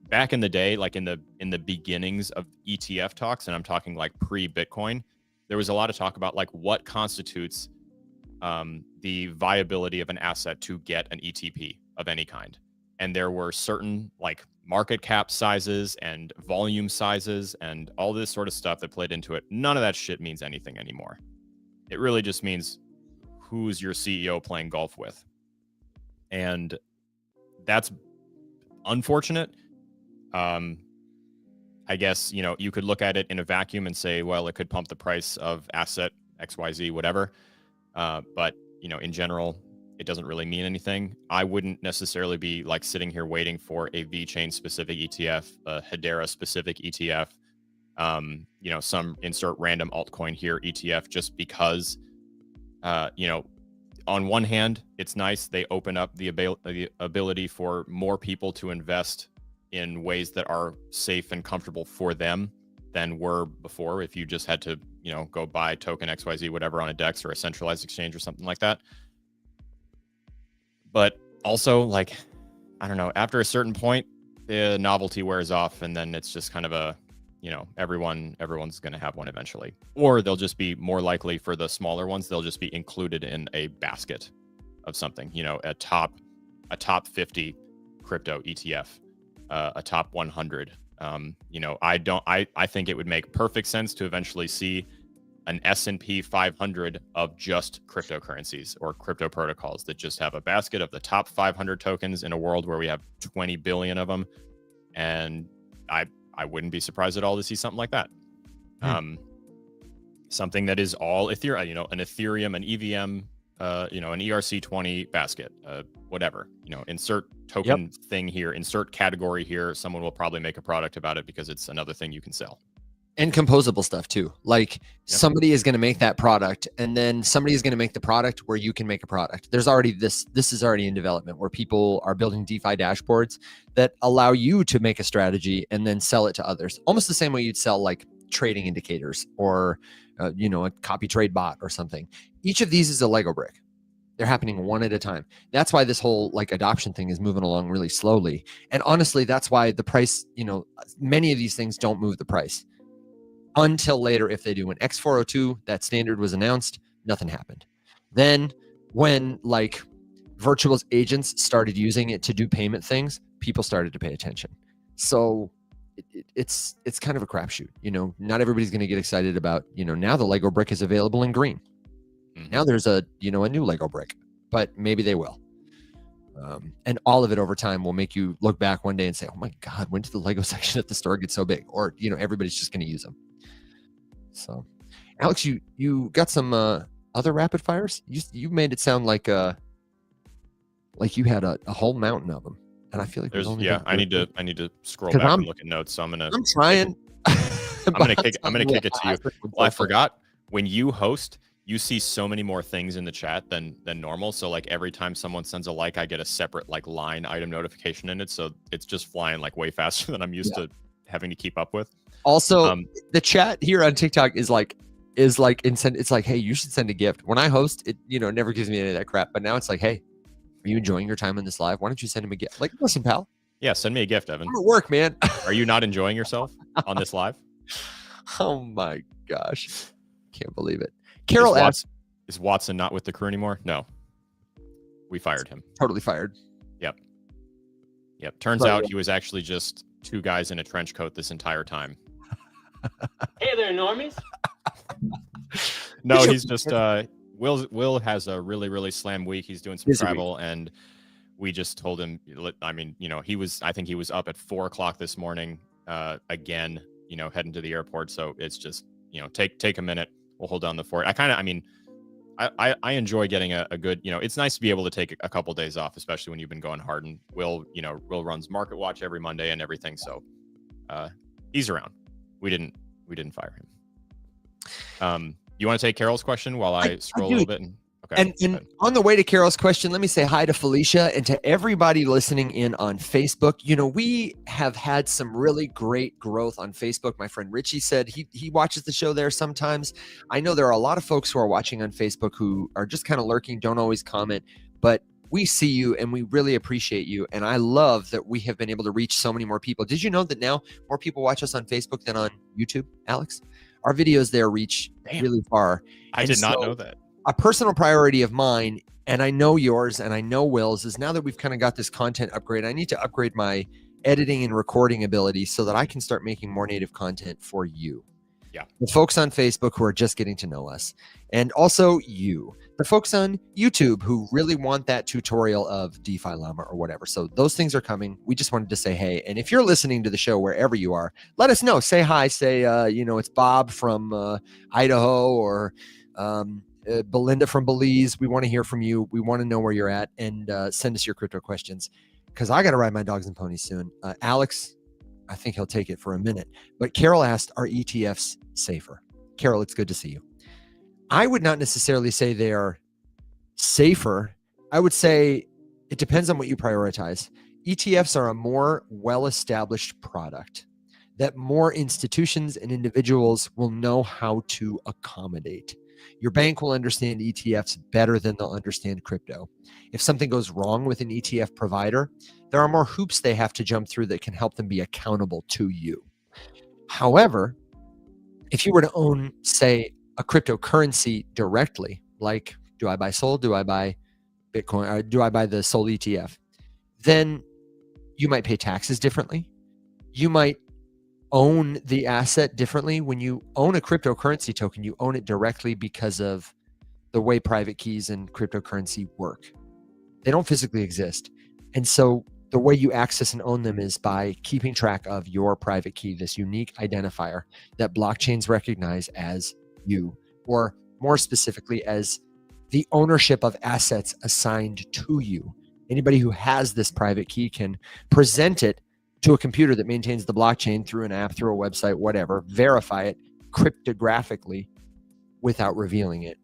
Back in the day, like in the beginnings of ETF talks, and I'm talking like pre-Bitcoin, there was a lot of talk about like what constitutes the viability of an asset to get an ETP of any kind. And there were certain like market cap sizes and volume sizes and all this sort of stuff that played into it. None of that shit means anything anymore. It really just means who's your CEO playing golf with. And that's unfortunate. I guess, you know, you could look at it in a vacuum and say, well, it could pump the price of asset XYZ, whatever. But, you know, in general, it doesn't really mean anything. I wouldn't necessarily be like sitting here waiting for a VeChain specific ETF, a Hedera specific ETF, you know, some insert random altcoin here ETF, just because, you know, on one hand, it's nice. They open up the ability for more people to invest in ways that are safe and comfortable for them than were before. If you just had to, you know, go buy token XYZ, whatever, on a DEX or a centralized exchange or something like that. But also, like, I don't know, after a certain point, the novelty wears off, and then it's just kind of a, you know, everyone's going to have one eventually. Or they'll just be more likely for the smaller ones, they'll just be included in a basket of something, you know, a top 50 crypto ETF, a top 100. You know, I think it would make perfect sense to eventually see an S&P 500 of just cryptocurrencies or crypto protocols that just have a basket of the top 500 tokens in a world where we have 20 billion of them. And I wouldn't be surprised at all to see something like that. Something that is all Ethereum, you know, an Ethereum, an EVM, you know, an ERC20 basket, whatever, you know, insert token thing here, insert category here. Someone will probably make a product about it because it's another thing you can sell. And composable stuff too. Like somebody is going to make that product, and then somebody is going to make the product where you can make a product. There's already this is already in development where people are building DeFi dashboards that allow you to make a strategy and then sell it to others. Almost the same way you'd sell like trading indicators or, you know, a copy trade bot or something. Each of these is a Lego brick. They're happening one at a time. That's why this whole like adoption thing is moving along really slowly. And honestly, that's why the price, you know, many of these things don't move the price until later. If they do. When X402, that standard was announced, nothing happened. Then when like virtual agents started using it to do payment things, people started to pay attention. So it's kind of a crapshoot. You know, not everybody's going to get excited about, you know, now the Lego brick is available in green. Now there's a, you know, a new Lego brick, but maybe they will. And all of it over time will make you look back one day and say, oh my God, when did the Lego section at the store get so big? Or, you know, everybody's just going to use them. So, Alex, you got some other rapid fires? You made it sound like you had a whole mountain of them, and I feel like there's I need to scroll back and look at notes. So I'm trying. I'm gonna kick it to you. Well, I forgot, when you host, you see so many more things in the chat than normal. So like every time someone sends a like, I get a separate like line item notification in it. So it's just flying like way faster than I'm used to having to keep up with. Also, the chat here on TikTok is like it's like, hey, you should send a gift. When I host, it, you know, never gives me any of that crap. But now it's like, hey, are you enjoying your time in this live? Why don't you send him a gift? Like, listen, pal. Yeah, send me a gift, Evan. I'm at work, man. Are you not enjoying yourself on this live? Oh my gosh, can't believe it. Carol asks, is Watson not with the crew anymore? No, we fired him. Totally fired. Yep. Turns out he was actually just two guys in a trench coat this entire time. Hey there, normies. No, he's just Will has a really slam week. He's doing some Busy week. travel, and we just told him. I mean, I think he was up at 4 o'clock this morning, again, heading to the airport. So it's just, take a minute. We'll hold down the fort. I enjoy getting a good, it's nice to be able to take a couple days off, especially when you've been going hard. And Will runs Market Watch every Monday and everything. So he's around. We didn't fire him. You want to take Carol's question while I scroll a little bit? Okay. And on the way to Carol's question, let me say hi to Felicia and to everybody listening in on Facebook. We have had some really great growth on Facebook. My friend Richie said he watches the show there sometimes. I know there are a lot of folks who are watching on Facebook who are just kind of lurking, don't always comment, but we see you and we really appreciate you. And I love that we have been able to reach so many more people. Did you know that now more people watch us on Facebook than on YouTube, Alex? Our videos there reach really far. I did not know that. A personal priority of mine, and I know yours and I know Will's, is now that we've kind of got this content upgrade, I need to upgrade my editing and recording ability so that I can start making more native content for you. Yeah. The folks on Facebook who are just getting to know us. And also you. The folks on YouTube who really want that tutorial of DeFi Llama or whatever. So those things are coming. We just wanted to say hey. And if you're listening to the show wherever you are, let us know. Say hi. Say, it's Bob from Idaho or Belinda from Belize. We want to hear from you. We want to know where you're at, and send us your crypto questions because I got to ride my dogs and ponies soon. Alex, I think he'll take it for a minute. But Carol asked, are ETFs safer? Carol, it's good to see you. I would not necessarily say they are safer. I would say it depends on what you prioritize. ETFs are a more well-established product that more institutions and individuals will know how to accommodate. Your bank will understand ETFs better than they'll understand crypto. If something goes wrong with an ETF provider, there are more hoops they have to jump through that can help them be accountable to you. However, if you were to own, say, a cryptocurrency directly, like do I buy SOL, do I buy Bitcoin, or do I buy the SOL ETF, then you might pay taxes differently. You might own the asset differently. When you own a cryptocurrency token, you own it directly because of the way private keys and cryptocurrency work. They don't physically exist. And so the way you access and own them is by keeping track of your private key, this unique identifier that blockchains recognize as you, or more specifically as the ownership of assets assigned to you. Anybody who has this private key can present it to a computer that maintains the blockchain through an app, through a website, whatever, verify it cryptographically without revealing it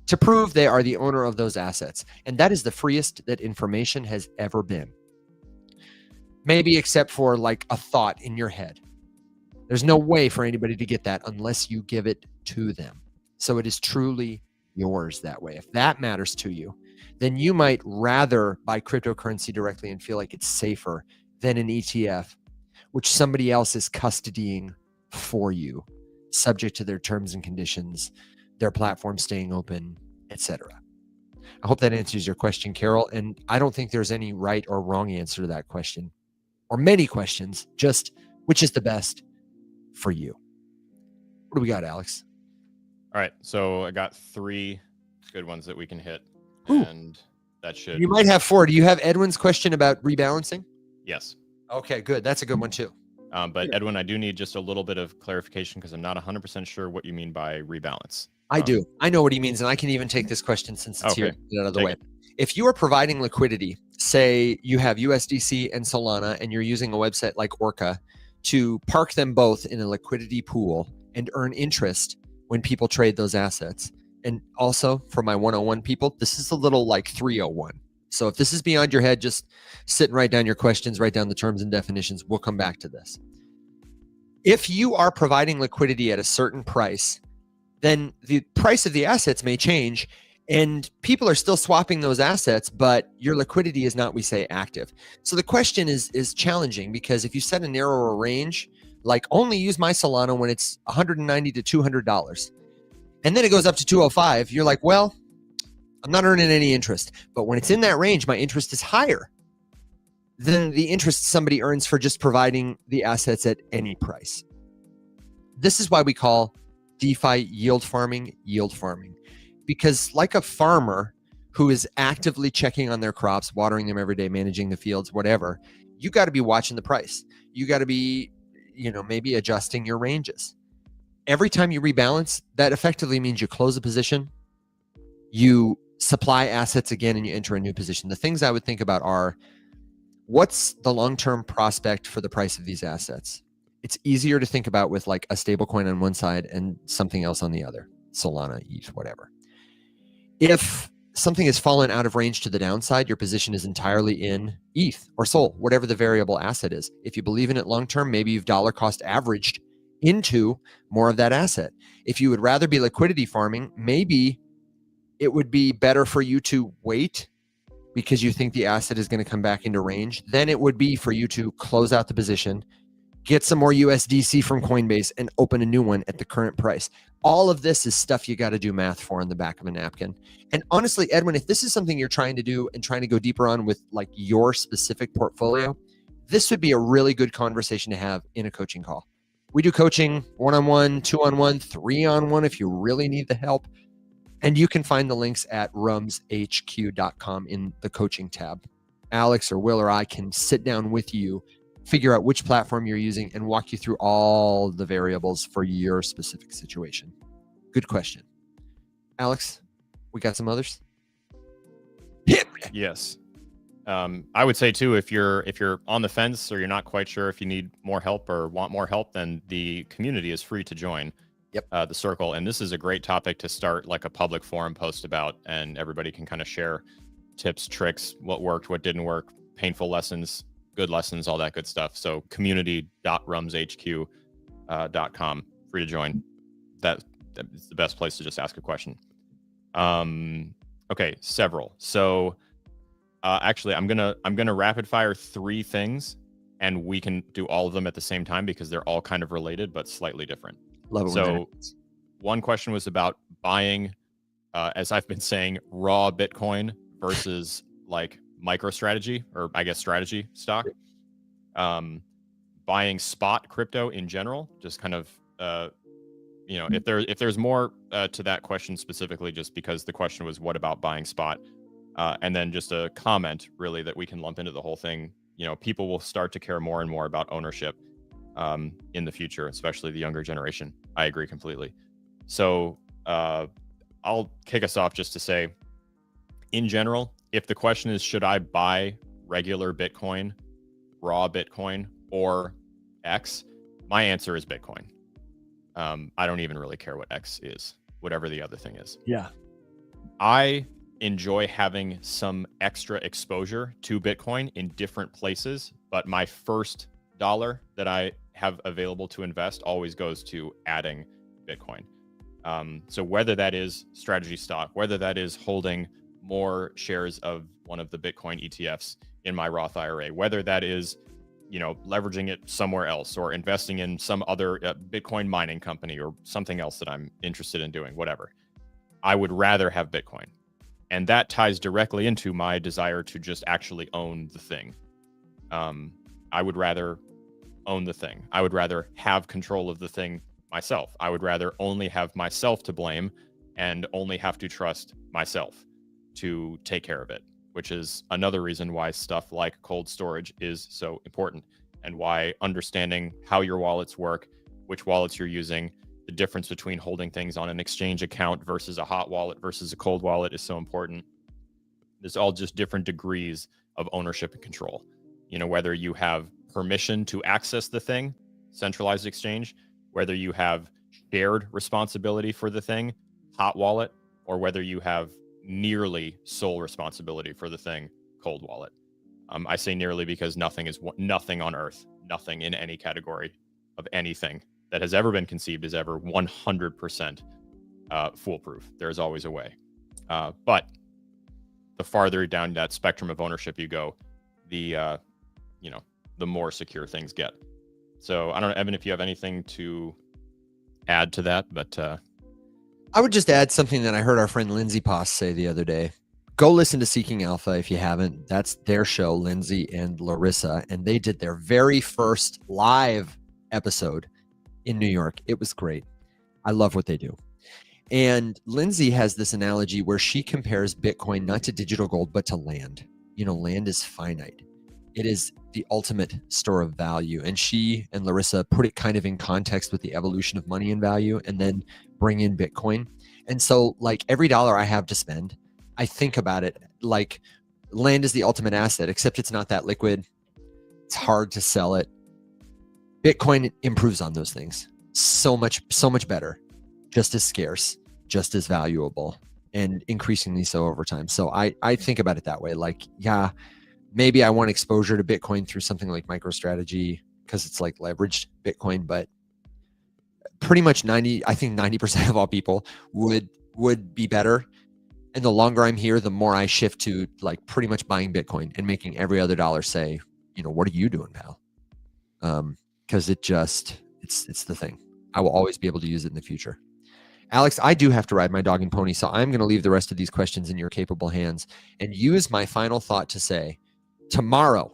to prove they are the owner of those assets. And that is the freest that information has ever been. Maybe except for like a thought in your head. There's no way for anybody to get that unless you give it to them. So it is truly yours that way. If that matters to you, then you might rather buy cryptocurrency directly and feel like it's safer than an ETF, which somebody else is custodying for you, subject to their terms and conditions, their platform staying open, etc. I hope that answers your question, Carol. And I don't think there's any right or wrong answer to that question, or many questions, just which is the best for you. What do we got, Alex? All right. So I got 3 good ones that we can hit. Ooh. And that should... You might have 4. Do you have Edwin's question about rebalancing? Yes. Okay, good. That's a good one too. But Edwin, I do need just a little bit of clarification because I'm not 100% sure what you mean by rebalance. I do. I know what he means, and I can even take this question since it's here. Get out of the way. If you are providing liquidity, say you have USDC and Solana, and you're using a website like Orca to park them both in a liquidity pool and earn interest when people trade those assets. And also for my 101 people, this is a little like 301. So if this is beyond your head, just sit and write down your questions, write down the terms and definitions. We'll come back to this. If you are providing liquidity at a certain price, then the price of the assets may change and people are still swapping those assets, but your liquidity is not, we say, active. So the question is challenging because if you set a narrower range, like only use my Solana when it's $190 to $200, and then it goes up to 205, you're like, well, I'm not earning any interest. But when it's in that range, my interest is higher than the interest somebody earns for just providing the assets at any price. This is why we call DeFi, yield farming, because like a farmer who is actively checking on their crops, watering them every day, managing the fields, whatever, you got to be watching the price. You got to be, maybe adjusting your ranges. Every time you rebalance, that effectively means you close a position, you supply assets again, and you enter a new position. The things I would think about are, what's the long-term prospect for the price of these assets? It's easier to think about with like a stable coin on one side and something else on the other, Solana, ETH, whatever. If something has fallen out of range to the downside, your position is entirely in ETH or SOL, whatever the variable asset is. If you believe in it long-term, maybe you've dollar cost averaged into more of that asset. If you would rather be liquidity farming, maybe it would be better for you to wait because you think the asset is going to come back into range. Then it would be for you to close out the position, get some more USDC from Coinbase, and open a new one at the current price. All of this is stuff you got to do math for on the back of a napkin. And honestly, Edwin, if this is something you're trying to do and trying to go deeper on with like your specific portfolio, this would be a really good conversation to have in a coaching call. We do coaching 1-on-1, 2-on-1, 3-on-1 if you really need the help. And you can find the links at rumshq.com in the coaching tab. Alex or Will or I can sit down with you, figure out which platform you're using, and walk you through all the variables for your specific situation. Good question. Alex, we got some others? Yes. I would say too, if you're on the fence or you're not quite sure if you need more help or want more help, then the community is free to join. Yep. The circle. And this is a great topic to start like a public forum post about, and everybody can kind of share tips, tricks, what worked, what didn't work, painful lessons, good lessons, all that good stuff. So community.rumshq.com, free to join. That's the best place to just ask a question. Okay, several. So actually, I'm gonna rapid fire 3 things, and we can do all of them at the same time because they're all kind of related but slightly different. Love it. So one question was about buying, as I've been saying, raw Bitcoin versus like MicroStrategy, or I guess strategy stock. Buying spot crypto in general, just kind of, if there's more to that question specifically, just because the question was what about buying spot, and then just a comment really that we can lump into the whole thing. People will start to care more and more about ownership in the future, especially the younger generation. I agree completely. So I'll kick us off just to say, in general, if the question is, should I buy regular Bitcoin, raw Bitcoin, or X, my answer is Bitcoin. I don't even really care what X is, whatever the other thing is. Yeah. I enjoy having some extra exposure to Bitcoin in different places, but my first dollar that I have available to invest always goes to adding Bitcoin. So whether that is strategy stock, whether that is holding more shares of one of the Bitcoin ETFs in my Roth IRA, whether that is, leveraging it somewhere else or investing in some other Bitcoin mining company or something else that I'm interested in doing, whatever, I would rather have Bitcoin. And that ties directly into my desire to just actually own the thing. I would rather own the thing. I would rather have control of the thing myself. I would rather only have myself to blame and only have to trust myself to take care of it, which is another reason why stuff like cold storage is so important, and why understanding how your wallets work, which wallets you're using, the difference between holding things on an exchange account versus a hot wallet versus a cold wallet is so important. There's all just different degrees of ownership and control. Whether you have permission to access the thing, centralized exchange, whether you have shared responsibility for the thing, hot wallet, or whether you have nearly sole responsibility for the thing, cold wallet. I say nearly because nothing on earth, nothing in any category of anything that has ever been conceived is ever 100% foolproof. There's always a way. But the farther down that spectrum of ownership you go, the more secure things get. So I don't know, Evan, if you have anything to add to that, but I would just add something that I heard our friend Lindsay Poss say the other day. Go listen to Seeking Alpha if you haven't. That's their show, Lindsay and Larissa, and they did their very first live episode in New York. It was great. I love what they do. And Lindsay has this analogy where she compares Bitcoin not to digital gold, but to land. Land is finite. It is the ultimate store of value. And she and Larissa put it kind of in context with the evolution of money and value, and then bring in Bitcoin. And so, like, every dollar I have to spend, I think about it like land is the ultimate asset, except it's not that liquid. It's hard to sell it. Bitcoin improves on those things so much better, just as scarce, just as valuable, and increasingly so over time. So I think about it that way. Like, yeah, maybe I want exposure to Bitcoin through something like MicroStrategy because it's like leveraged Bitcoin, but pretty much 90% of all people would be better. And the longer I'm here, the more I shift to like pretty much buying Bitcoin and making every other dollar say, what are you doing, pal? Because it's the thing. I will always be able to use it in the future. Alex, I do have to ride my dog and pony, so I'm going to leave the rest of these questions in your capable hands and use my final thought to say, tomorrow,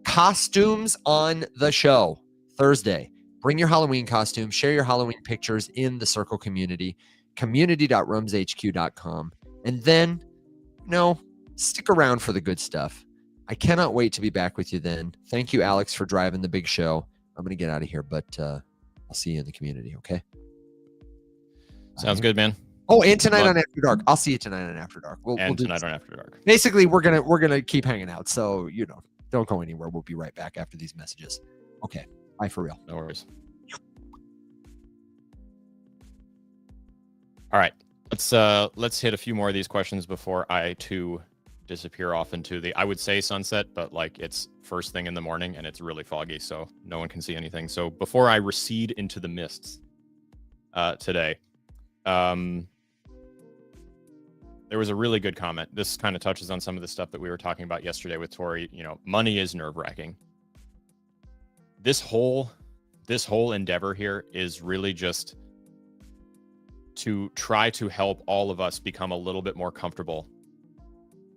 costumes on the show. Thursday, bring your Halloween costume, share your Halloween pictures in the Circle community, community.rumshq.com. And then, stick around for the good stuff. I cannot wait to be back with you then. Thank you, Alex, for driving the big show. I'm going to get out of here, but I'll see you in the community, okay? Sounds good, man. Oh, and tonight on After Dark. I'll see you tonight on After Dark. We'll do tonight on After Dark. Basically, we're gonna keep hanging out. So don't go anywhere. We'll be right back after these messages. Okay, bye for real. No worries. All right, let's hit a few more of these questions before I too disappear off into the, I would say, sunset, but like it's first thing in the morning and it's really foggy, so no one can see anything. So before I recede into the mists today. There was a really good comment. This kind of touches on some of the stuff that we were talking about yesterday with Tori. Money is nerve-wracking. This whole endeavor here is really just to try to help all of us become a little bit more comfortable.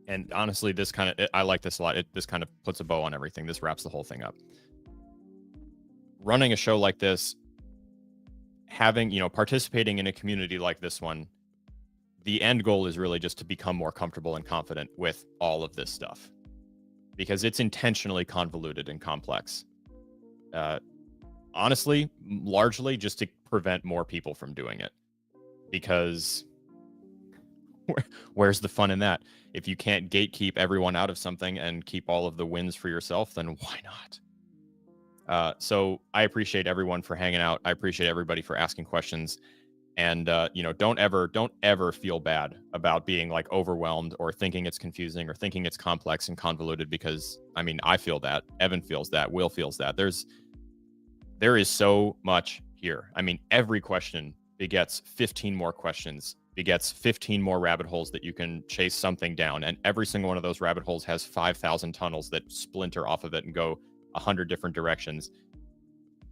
And honestly, I like this a lot. This kind of puts a bow on everything. This wraps the whole thing up. Running a show like this, participating in a community like this one, the end goal is really just to become more comfortable and confident with all of this stuff, because it's intentionally convoluted and complex. Honestly, largely just to prevent more people from doing it, because where's the fun in that? If you can't gatekeep everyone out of something and keep all of the wins for yourself, then why not? So I appreciate everyone for hanging out. I appreciate everybody for asking questions. And, don't ever feel bad about being like overwhelmed or thinking it's confusing or thinking it's complex and convoluted, because I feel that, Evan feels that, Will feels that. There is so much here. Every question begets 15 more questions, begets 15 more rabbit holes that you can chase something down. And every single one of those rabbit holes has 5,000 tunnels that splinter off of it and go 100 different directions.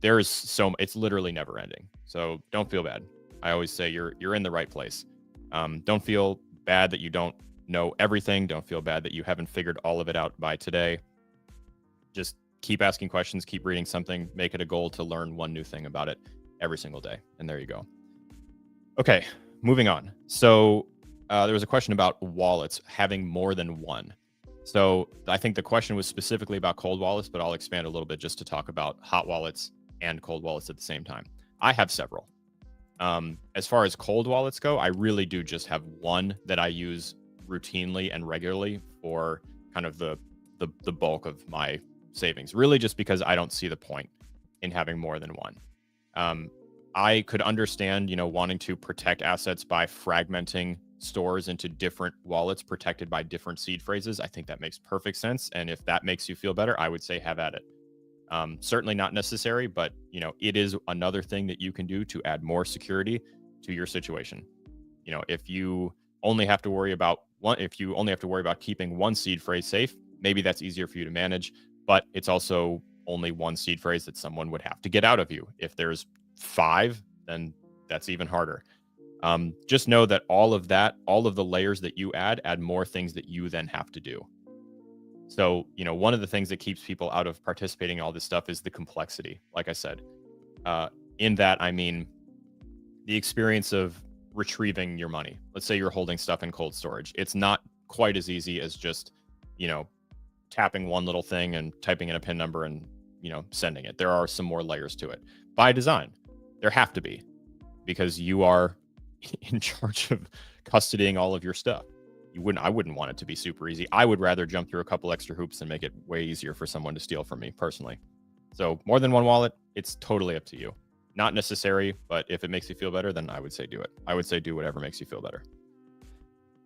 It's literally never ending. So don't feel bad. I always say you're in the right place. Don't feel bad that you don't know everything. Don't feel bad that you haven't figured all of it out by today. Just keep asking questions, keep reading something, make it a goal to learn one new thing about it every single day. And there you go. Okay, moving on. So there was a question about wallets having more than one. So I think the question was specifically about cold wallets, but I'll expand a little bit just to talk about hot wallets and cold wallets at the same time. I have several. As far as cold wallets go, I really do just have one that I use routinely and regularly for kind of the bulk of my savings, really just because I don't see the point in having more than one. I could understand, wanting to protect assets by fragmenting stores into different wallets protected by different seed phrases. I think that makes perfect sense. And if that makes you feel better, I would say have at it. Certainly not necessary, but it is another thing that you can do to add more security to your situation. If you only have to worry about keeping one seed phrase safe, maybe that's easier for you to manage, but it's also only one seed phrase that someone would have to get out of you. If there's 5, then that's even harder. Just know that all of the layers that you add more things that you then have to do. So, one of the things that keeps people out of participating in all this stuff is the complexity. Like I said, in that, the experience of retrieving your money. Let's say you're holding stuff in cold storage. It's not quite as easy as just, you know, tapping one little thing and typing in a PIN number and, you know, sending it. There are some more layers to it by design. There have to be, because you are in charge of custodying all of your stuff. I wouldn't want it to be super easy. I would rather jump through a couple extra hoops and make it way easier for someone to steal from me personally. So more than one wallet, it's totally up to you. Not necessary, but if it makes you feel better, then I would say do it. I would say do whatever makes you feel better.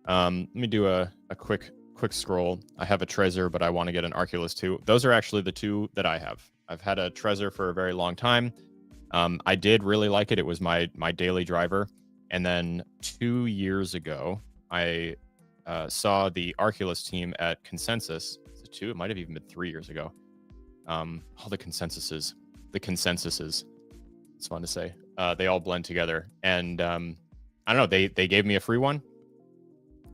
Let me do a quick scroll. I have a Trezor, but I want to get an Arculus too. Those are actually the two that I have. I've had a Trezor for a very long time. I did really like it. It was my daily driver. And then 2 years ago, I saw the Arculus team at Consensus. Is it 2? It might have even been 3 years ago. All the consensuses. It's fun to say. They all blend together. And I don't know, they gave me a free one.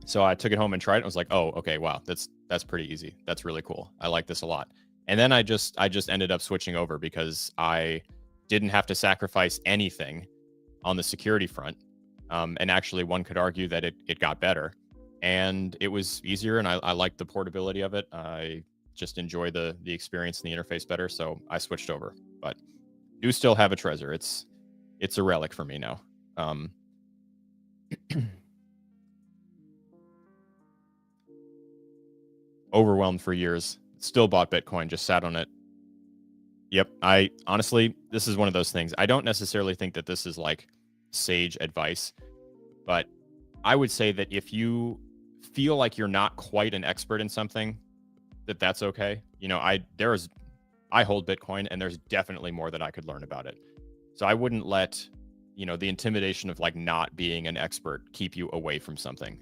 So I took it home and tried it. I was like, oh, okay, wow, that's pretty easy. That's really cool. I like this a lot. And then I just ended up switching over because I didn't have to sacrifice anything on the security front. And actually, one could argue that it got better. And it was easier, and I liked the portability of it. I just enjoy the experience and the interface better, so I switched over. But do still have a Trezor. It's a relic for me now. Overwhelmed for years. Still bought Bitcoin, just sat on it. Yep. I honestly, this is one of those things. I don't necessarily think that this is like sage advice, but I would say that if you feel like you're not quite an expert in something, that's okay. You know, I hold Bitcoin, and there's definitely more that I could learn about it. So I wouldn't let, you know, the intimidation of like not being an expert keep you away from something.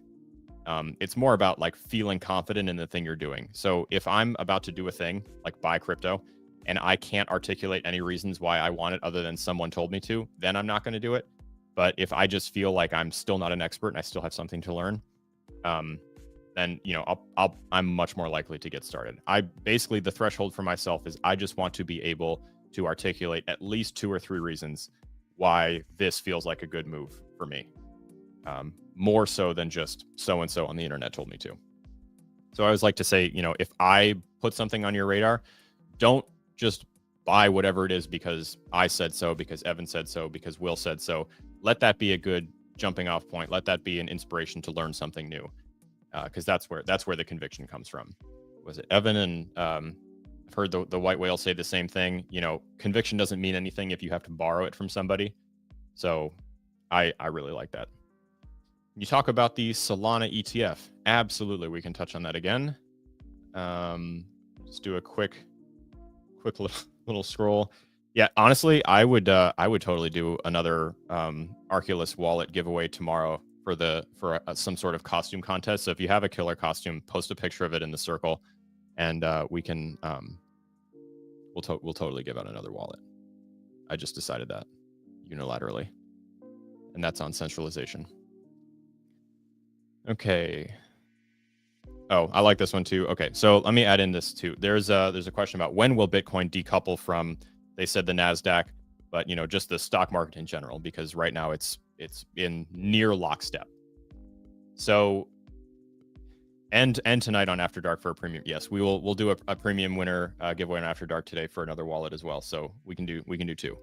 It's more about like feeling confident in the thing you're doing. So if I'm about to do a thing like buy crypto and I can't articulate any reasons why I want it other than someone told me to, then I'm not going to do it. But if I just feel like I'm still not an expert and I still have something to learn, then, you know, I'm much more likely to get started. Basically, the threshold for myself is I just want to be able to articulate at least 2 or 3 reasons why this feels like a good move for me. More so than just so-and-so on the internet told me to. So I always like to say, you know, if I put something on your radar, don't just buy whatever it is because I said so, because Evan said so, because Will said so. Let that be a good jumping off point. Let that be an inspiration to learn something new. Because that's where the conviction comes from. Was it Evan and I've heard the white whale say the same thing. You know, conviction doesn't mean anything if you have to borrow it from somebody. So I really like that. You talk about the Solana ETF. Absolutely, we can touch on that again. Let's do a quick little scroll. Yeah, honestly, I would totally do another Arculus wallet giveaway tomorrow for some sort of costume contest. So if you have a killer costume, post a picture of it in the circle, and we can we'll totally give out another wallet. I just decided that unilaterally, and that's on centralization. Okay. Oh, I like this one too. Okay, so let me add in this too. There's a question about when will Bitcoin decouple from, they said the NASDAQ, but you know, just the stock market in general, because right now it's in near lockstep. So, and tonight on After Dark for a premium, yes, we'll do a premium winner giveaway on After Dark today for another wallet as well. So we can do 2.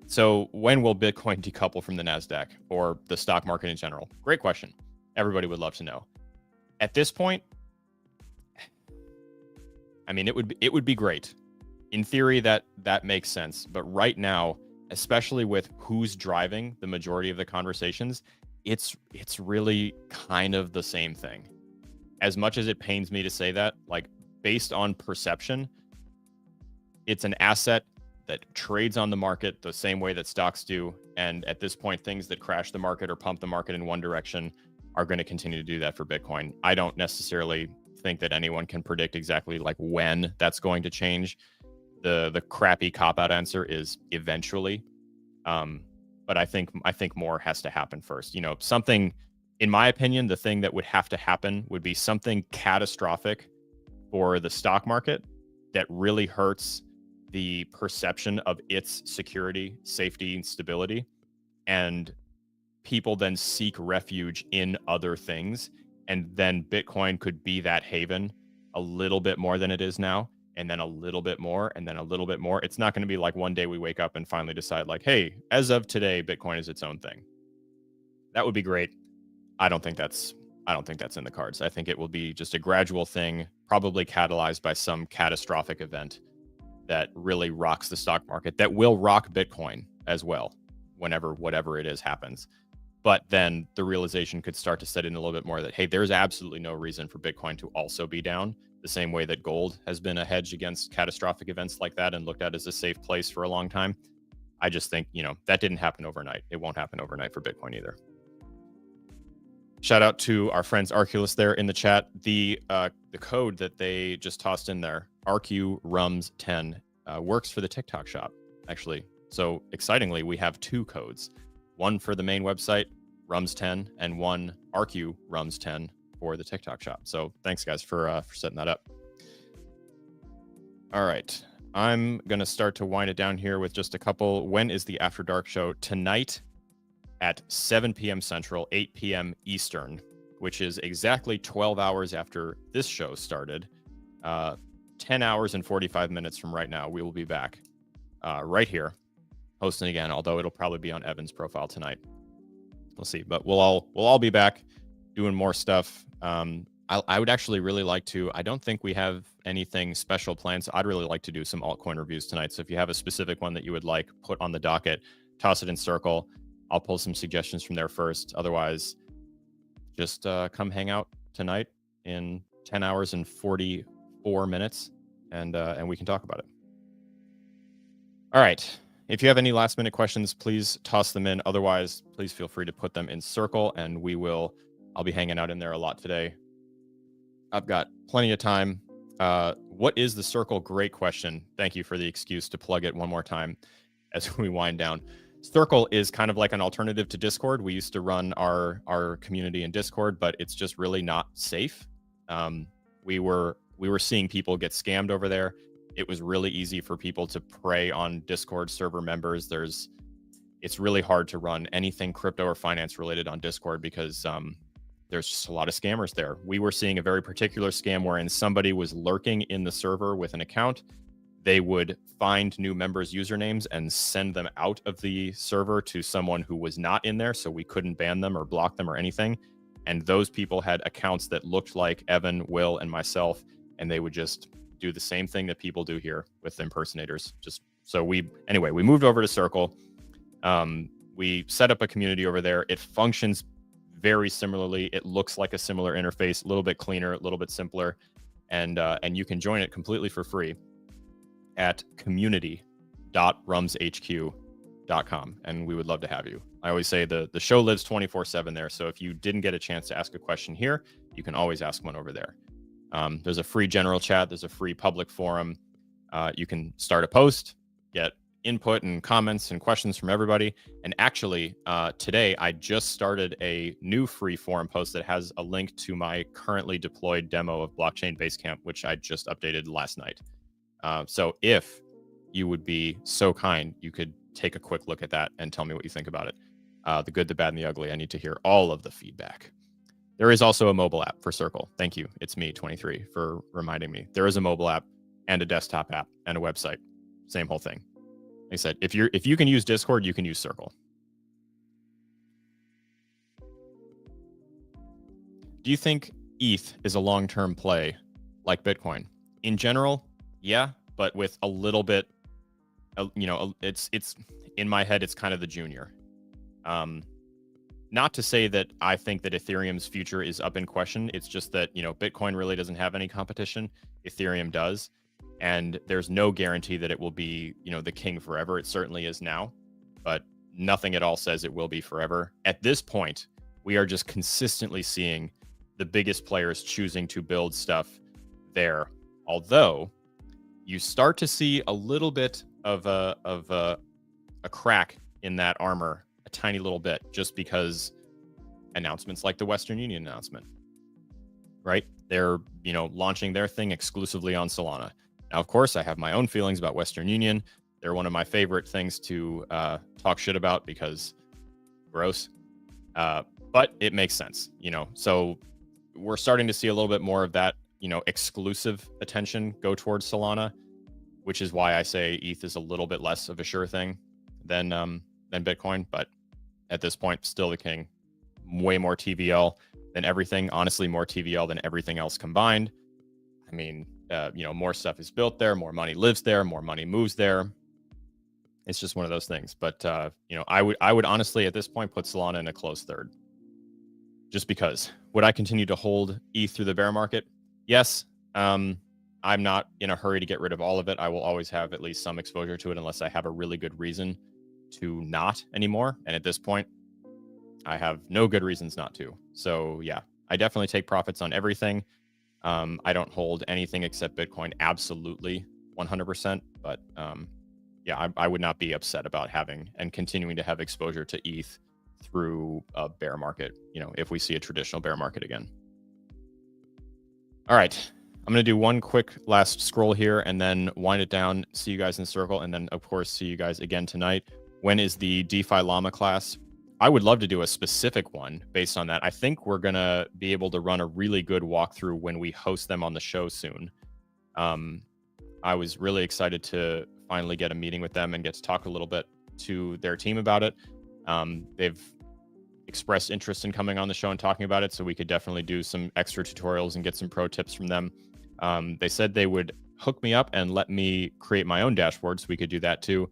So when will Bitcoin decouple from the NASDAQ or the stock market in general? Great question. Everybody would love to know. At this point, I mean, it would be great. In theory, that makes sense. But right now, especially with who's driving the majority of the conversations, it's really kind of the same thing. As much as it pains me to say that, like based on perception, it's an asset that trades on the market the same way that stocks do. And at this point, things that crash the market or pump the market in one direction are going to continue to do that for Bitcoin. I don't necessarily think that anyone can predict exactly like when that's going to change. The crappy cop-out answer is eventually. But I think more has to happen first. You know, something, in my opinion, the thing that would have to happen would be something catastrophic for the stock market that really hurts the perception of its security, safety, and stability, and people then seek refuge in other things, and then Bitcoin could be that haven a little bit more than it is now, and then a little bit more, and then a little bit more. It's not going to be like one day we wake up and finally decide like, hey, as of today, Bitcoin is its own thing. That would be great. I don't think that's in the cards. I think it will be just a gradual thing, probably catalyzed by some catastrophic event that really rocks the stock market, that will rock Bitcoin as well, whenever whatever it is happens. But then the realization could start to set in a little bit more that, hey, there's absolutely no reason for Bitcoin to also be down, the same way that gold has been a hedge against catastrophic events like that and looked at as a safe place for a long time. I just think, that didn't happen overnight. It won't happen overnight for Bitcoin either. Shout out to our friends Arculus there in the chat. The code that they just tossed in there, RQRUMS10, works for the TikTok shop, actually. So excitingly, we have 2 codes. One for the main website, Rums10, and one RQRums10 for the TikTok shop. So thanks, guys, for setting that up. All right. I'm going to start to wind it down here with just a couple. When is the After Dark show? Tonight at 7 p.m. Central, 8 p.m. Eastern, which is exactly 12 hours after this show started. 10 hours and 45 minutes from right now, we will be back right here hosting again, although it'll probably be on Evan's profile tonight. We'll see, but we'll all be back doing more stuff. I would actually really like to, I don't think we have anything special planned, so I'd really like to do some altcoin reviews tonight. So if you have a specific one that you would like put on the docket, toss it in Circle. I'll pull some suggestions from there first. Otherwise, just come hang out tonight in 10 hours and 44 minutes, and we can talk about it. All right. If you have any last minute questions, please toss them in. Otherwise, please feel free to put them in Circle, and I'll be hanging out in there a lot today. I've got plenty of time. What is the Circle? Great question. Thank you for the excuse to plug it one more time as we wind down. Circle is kind of like an alternative to Discord. We used to run our community in Discord, but it's just really not safe. We were seeing people get scammed over there. It was really easy for people to prey on Discord server members. It's really hard to run anything crypto or finance related on Discord because there's just a lot of scammers there. We were seeing a very particular scam wherein somebody was lurking in the server with an account. They would find new members' usernames and send them out of the server to someone who was not in there, so we couldn't ban them or block them or anything. And those people had accounts that looked like Evan, Will, and myself, and they would just do the same thing that people do here with impersonators. We moved over to Circle. We set up a community over there. It functions very similarly. It looks like a similar interface, a little bit cleaner, a little bit simpler, and you can join it completely for free at community.rumshq.com, and we would love to have you. I always say the show lives 24/7 there, so if you didn't get a chance to ask a question here, you can always ask one over there. There's a free general chat. There's a free public forum. You can start a post, get input and comments and questions from everybody. And actually, today, I just started a new free forum post that has a link to my currently deployed demo of Blockchain Basecamp, which I just updated last night. So if you would be so kind, you could take a quick look at that and tell me what you think about it. The good, the bad, and the ugly. I need to hear all of the feedback. There is also a mobile app for Circle. Thank you. It's me, 23, for reminding me. There is a mobile app and a desktop app and a website. Same whole thing. Like I said, if you can use Discord, you can use Circle. Do you think ETH is a long-term play like Bitcoin? In general, yeah, but with a little bit, it's in my head, it's kind of the junior. Not to say that I think that Ethereum's future is up in question. It's just that, Bitcoin really doesn't have any competition. Ethereum does. And there's no guarantee that it will be, the king forever. It certainly is now, but nothing at all says it will be forever. At this point, we are just consistently seeing the biggest players choosing to build stuff there. Although you start to see a little bit of a crack in that armor, a tiny little bit, just because announcements like the Western Union announcement, right? They're, launching their thing exclusively on Solana. Now, of course, I have my own feelings about Western Union. They're one of my favorite things to talk shit about because gross. But it makes sense, So we're starting to see a little bit more of that, exclusive attention go towards Solana, which is why I say ETH is a little bit less of a sure thing than Bitcoin. But at this point, still the king. Way more TVL than everything. Honestly, more TVL than everything else combined. I mean, more stuff is built there, more money lives there, more money moves there. It's just one of those things. But I would honestly at this point put Solana in a close third. Just because. Would I continue to hold ETH through the bear market? Yes. I'm not in a hurry to get rid of all of it. I will always have at least some exposure to it unless I have a really good reason to not anymore. And at this point, I have no good reasons not to. So yeah, I definitely take profits on everything. I don't hold anything except Bitcoin absolutely 100%. But yeah, I would not be upset about having and continuing to have exposure to ETH through a bear market, if we see a traditional bear market again. All right. I'm going to do one quick last scroll here and then wind it down, see you guys in circle, and then, of course, see you guys again tonight. When is the DeFi Llama class? I would love to do a specific one based on that. I think we're going to be able to run a really good walkthrough when we host them on the show soon. I was really excited to finally get a meeting with them and get to talk a little bit to their team about it. They've expressed interest in coming on the show and talking about it, so we could definitely do some extra tutorials and get some pro tips from them. They said they would hook me up and let me create my own dashboard, so we could do that too.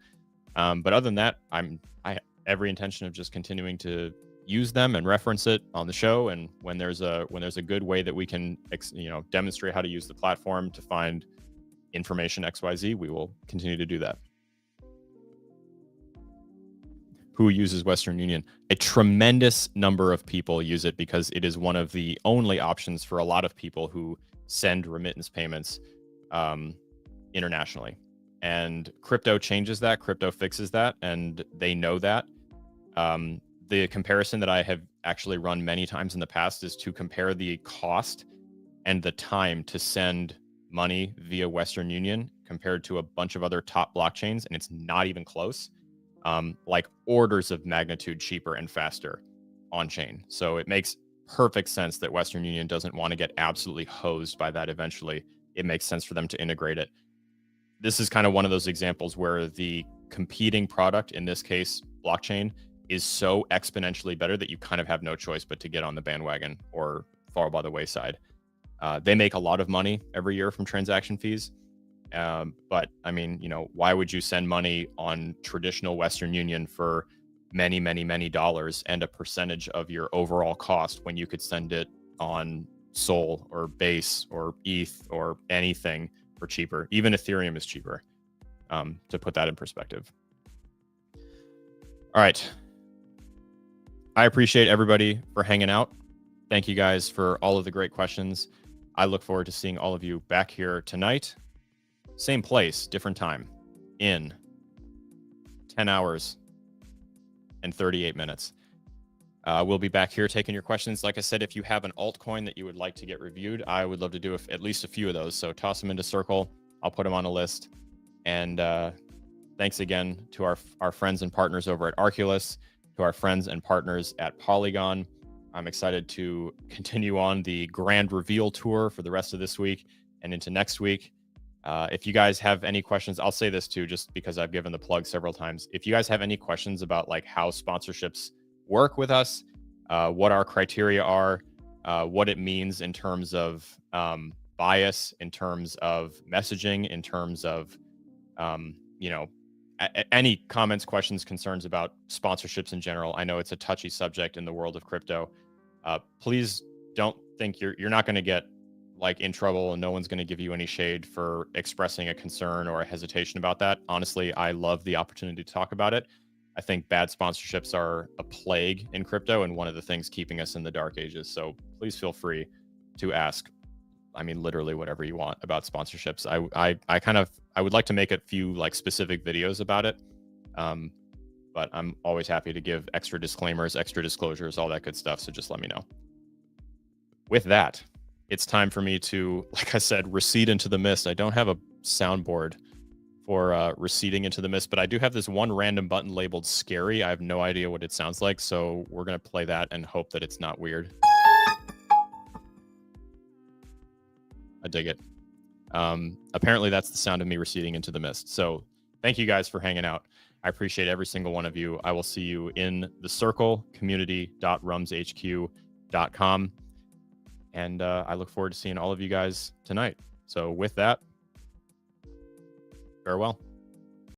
But other than that, I have every intention of just continuing to use them and reference it on the show. And when there's a good way that we can demonstrate how to use the platform to find information XYZ, we will continue to do that. Who uses Western Union? A tremendous number of people use it because it is one of the only options for a lot of people who send remittance payments internationally. And crypto changes that, crypto fixes that, and they know that. The comparison that I have actually run many times in the past is to compare the cost and the time to send money via Western Union compared to a bunch of other top blockchains, and it's not even close. Like orders of magnitude cheaper and faster on chain. So it makes perfect sense that Western Union doesn't want to get absolutely hosed by that eventually. It makes sense for them to integrate it. This is kind of one of those examples where the competing product, in this case, blockchain, is so exponentially better that you kind of have no choice but to get on the bandwagon or fall by the wayside. They make a lot of money every year from transaction fees. But I mean, why would you send money on traditional Western Union for many, many, many dollars and a percentage of your overall cost when you could send it on Sol or Base or ETH or anything for cheaper? Even Ethereum is cheaper, to put that in perspective. All right. I appreciate everybody for hanging out. Thank you guys for all of the great questions. I look forward to seeing all of you back here tonight. Same place, different time, in 10 hours and 38 minutes. We'll be back here taking your questions. Like I said, if you have an altcoin that you would like to get reviewed, I would love to do at least a few of those. So toss them into Circle. I'll put them on a list. And thanks again to our friends and partners over at Arculus, to our friends and partners at Polygon. I'm excited to continue on the grand reveal tour for the rest of this week and into next week. If you guys have any questions, I'll say this too, just because I've given the plug several times. If you guys have any questions about like how sponsorships work with us, what our criteria are, what it means in terms of bias, in terms of messaging, in terms of, any comments, questions, concerns about sponsorships in general. I know it's a touchy subject in the world of crypto. Please don't think you're not going to get like in trouble and no one's going to give you any shade for expressing a concern or a hesitation about that. Honestly, I love the opportunity to talk about it. I think bad sponsorships are a plague in crypto and one of the things keeping us in the dark ages. So please feel free to ask, literally whatever you want about sponsorships. I would like to make a few like specific videos about it. But I'm always happy to give extra disclaimers, extra disclosures, all that good stuff. So just let me know. With that, it's time for me to, like I said, recede into the mist. I don't have a soundboard for receding into the mist, but I do have this one random button labeled scary. I have no idea what it sounds like, so we're going to play that and hope that it's not weird. I dig it. Apparently that's the sound of me receding into the mist. So thank you guys for hanging out. I appreciate every single one of you. I will see you in the circle, community.rumshq.com. And I look forward to seeing all of you guys tonight. So with that, farewell.